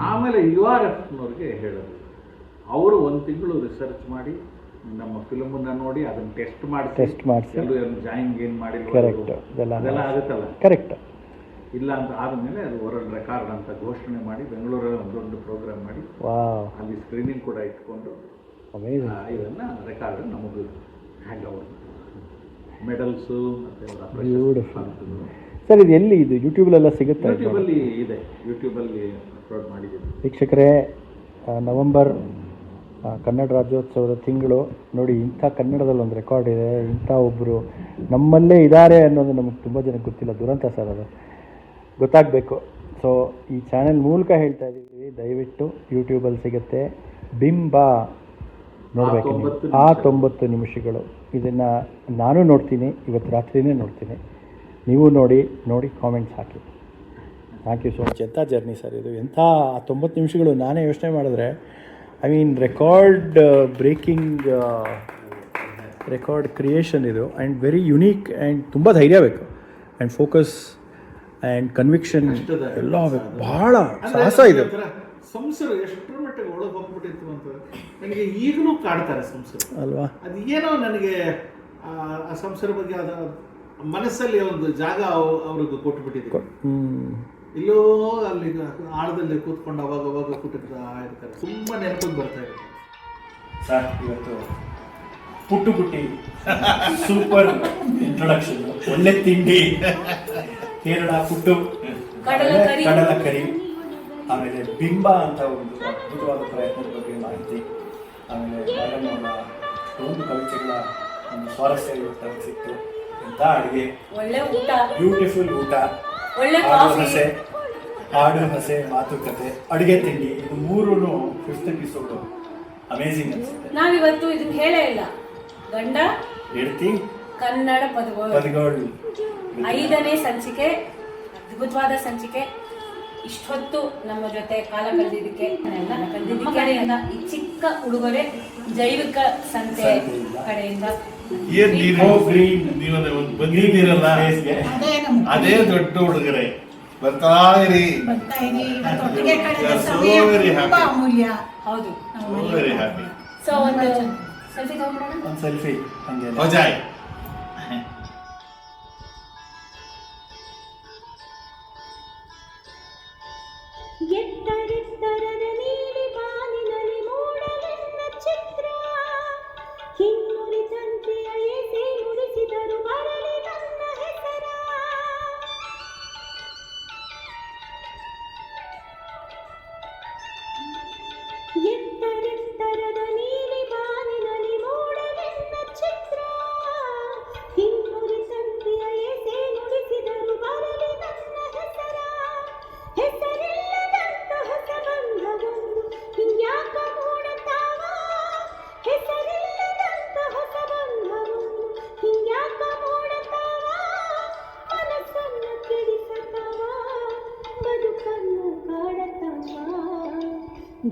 ಆಮೇಲೆ URFನವ್ರಿಗೆ ಹೇಳಿದ್ರು, ಅವರು 1 ತಿಂಗಳು ರಿಸರ್ಚ್ ಮಾಡಿ ನಮ್ಮ ಫಿಲ್ಮನ್ನ ನೋಡಿ ಅದನ್ನು ಟೆಸ್ಟ್ ಮಾಡಿಸಿ ಎಲ್ಲರೂ ಜಾಯಿಂಗ್ ಏನು ಮಾಡಿಲ್ಲ ಅದೆಲ್ಲ ಆಗುತ್ತಲ್ಲ. ಕರೆಕ್ಟ್. ಇಲ್ಲ ಅಂತ ಆದಮೇಲೆ ಅದು ವರ್ಲ್ಡ್ ರೆಕಾರ್ಡ್ ಅಂತ ಘೋಷಣೆ ಮಾಡಿ ಬೆಂಗಳೂರಲ್ಲಿ ಒಂದು ದೊಡ್ಡ ಪ್ರೋಗ್ರಾಮ್ ಮಾಡಿ ಅಲ್ಲಿ ಸ್ಕ್ರೀನಿಂಗ್ ಕೂಡ ಇಟ್ಕೊಂಡು ಇದನ್ನು ರೆಕಾರ್ಡ್ ನಮಗೆ ಹ್ಯಾಂಡ್ ಓವರ್ ಮೆಡಲ್ಸು ಮತ್ತು ಸರ್. ಇದು ಎಲ್ಲಿ ಇದು ಯೂಟ್ಯೂಬಲ್ಲೆಲ್ಲ ಸಿಗುತ್ತೆ? ಯೂಟ್ಯೂಬಲ್ಲಿ ಇದೆ, ಯೂಟ್ಯೂಬಲ್ಲಿ ಅಪ್ಲೋಡ್ ಮಾಡಿದ್ದೀವಿ. ವೀಕ್ಷಕರೇ, ನವೆಂಬರ್ ಕನ್ನಡ ರಾಜ್ಯೋತ್ಸವದ ತಿಂಗಳು ನೋಡಿ, ಇಂಥ ಕನ್ನಡದಲ್ಲಿ ಒಂದು ರೆಕಾರ್ಡ್ ಇದೆ, ಇಂಥ ಒಬ್ಬರು ನಮ್ಮಲ್ಲೇ ಇದ್ದಾರೆ ಅನ್ನೋದು ನಮಗೆ ತುಂಬ ಜನಕ್ಕೆ ಗೊತ್ತಿಲ್ಲ. ದುರಂತ ಸರ್, ಅದು ಗೊತ್ತಾಗಬೇಕು. ಸೊ ಈ ಚಾನೆಲ್ ಮೂಲಕ ಹೇಳ್ತಾ ಇದ್ದೀವಿ, ದಯವಿಟ್ಟು ಯೂಟ್ಯೂಬಲ್ಲಿ ಸಿಗುತ್ತೆ. ಬಿಂಬ ನೋಡಬೇಕು. ಆ 90 ನಿಮಿಷಗಳು ಇದನ್ನು ನಾನು ನೋಡ್ತೀನಿ, ಇವತ್ತು ರಾತ್ರಿನೇ ನೋಡ್ತೀನಿ. ನೀವು ನೋಡಿ ಕಾಮೆಂಟ್ಸ್ ಹಾಕಿ. Thank you so much. ಎಂಥ ಜರ್ನಿ ಸರ್ ಇದು, ಎಂಥ 90 ನಿಮಿಷಗಳು. ನಾನೇ ಯೋಚನೆ ಮಾಡಿದ್ರೆ ರೆಕಾರ್ಡ್ ಬ್ರೇಕಿಂಗ್ ರೆಕಾರ್ಡ್ ಕ್ರಿಯೇಷನ್ ಇದು. ಆ್ಯಂಡ್ ವೆರಿ ಯುನೀಕ್ ಆ್ಯಂಡ್ ತುಂಬ ಧೈರ್ಯ ಬೇಕು ಆ್ಯಂಡ್ ಫೋಕಸ್ ಆ್ಯಂಡ್ ಕನ್ವಿಕ್ಷನ್ ಎಲ್ಲ ಭಾಳ ಸಾಹಸ ಇದೆ. ಸಂಸಾರ ಎಷ್ಟರ ಮಟ್ಟಿಗೆ ಒಳಗೆ ಹೋಗ್ಬಿಟ್ಟಿತ್ತು ಅಂತ ನನಗೆ ಈಗಲೂ ಕಾಡ್ತಾರೆ ಸಂಸಾರ ಅಲ್ವಾ. ಅದು ಏನೋ ನನಗೆ ಆ ಸಂಸಾರ ಬಗ್ಗೆ ಅದ ಮನಸ್ಸಲ್ಲಿ ಒಂದು ಜಾಗ ಅವ್ರಿಗೆ ಕೊಟ್ಟುಬಿಟ್ಟಿದೆ. ಇಲ್ಲೋ ಅಲ್ಲಿ ಆಳದಲ್ಲಿ ಕೂತ್ಕೊಂಡು ಅವಾಗ ಕೂತಿರ್ತಾ ಇರ್ತಾರೆ. ತುಂಬ ನೆನಪಿಗೆ ಬರ್ತಾ ಇದೆ ಸರ್. ಇವತ್ತು ಪುಟ್ಟಿ ಸೂಪರ್ ಇಂಟ್ರೊಡಕ್ಷನ್, ಒಳ್ಳೆ ತಿಂಡಿ, ಕೇರಳ ಪುಟ್ಟು, ಕಡಲ ಕರಿ, ಆಮೇಲೆ ಬಿಂಬ ಅಂತ ಒಂದು ಅದ್ಭುತವಾದ ಪ್ರಯತ್ನದ ಬಗ್ಗೆ ಮಾಹಿತಿ, ಆಮೇಲೆ ಮೇಡಮ್ ಒಂದು ಕವಿತೆಗಳ ಒಂದು ಸ್ವಾರಸ್ಯ ಇವತ್ತು ಸಿಕ್ತು. ಎಂಥ ಅಡುಗೆ, ಒಳ್ಳೆ ಊಟ, ಬ್ಯೂಟಿಫುಲ್ ಊಟ, ಒಳ್ಳೆ ಹಾಡು ಹಸೆ ಮಾತುಕತೆ, ಅಡುಗೆ ತಿಂಡಿ, ಇದು 3 5th ಎಪಿಸೋಡು ಅಮೇಝಿಂಗ್ ಅನಿಸುತ್ತೆ. ನಾವಿವತ್ತು ಇದಕ್ಕೆ ಹೇಳೇ ಇಲ್ಲ. ಗಂಡ ಹೆಂಡತಿ ಕನ್ನಡ ಪದಗಳು 5ನೇ ಸಂಚಿಕೆ, ಅದ್ಭುತವಾದ ಸಂಚಿಕೆ. ಇಷ್ಟೊತ್ತು ನಮ್ಮ ಜೊತೆ ಕಾಲ ಕಳೆದಿದ್ದಕ್ಕೆ ಈ ಚಿಕ್ಕ ಉಡುಗೊರೆ ಜೈವಿಕ ಸಂತೆ ಕಡೆಯಿಂದ ಬಂದಿದ್ದೀರಲ್ಲ, ಅದೇ ದೊಡ್ಡ ಉಡುಗೊರೆ. ಬರ್ತಾ ಇರಿ. ಅಮೂಲ್ಯ. ಹೌದು. Very happy. ಸೊ ಒಂದು ಸೆಲ್ಫಿ ತಗೊಂಡ್ಬಿಡೋಣ. ಒಂದು ಸೆಲ್ಫಿ ಹಂಗೆ ಹೋಜಾಯ್. ಎತ್ತರೆತ್ತರದ ನೀಲಿ ಬಾನಿನಲ್ಲಿ ಮೂಡಲೆನ್ನ ಚಿತ್ರ, ಕಿನ್ನುರಿ ತಂತಿಯ ಎಸೆ ನುಡಿಸಿದರು ಬರಲಿ ನನ್ನ ಹೆಸರ.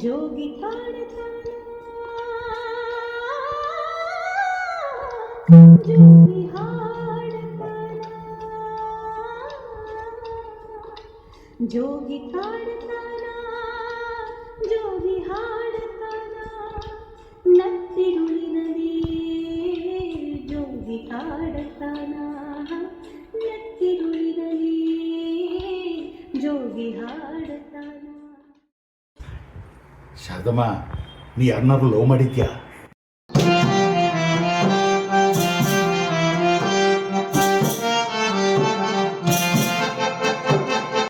ಜೋಗಿ ಕಾಡತಾನ ಜೋಗಿ ಹಾಡತಾನ ಜೋಗಿ ಕಾಡತಾನ ಜೋಗಿ ಹಾಡತಾನ ನತ್ತಿರುಳಿನಲ್ಲಿ ಜೋಗಿ ಕಾಡತಾನ ನತ್ತಿರುಳಿನಲ್ಲಿ ಜೋಗಿ ಹಾಡತಾನ. ಶಾರದಮ್ಮ, ನೀ ಯಾರನ್ನಾರು ಲವ್ ಮಾಡಿದ್ಯಾ?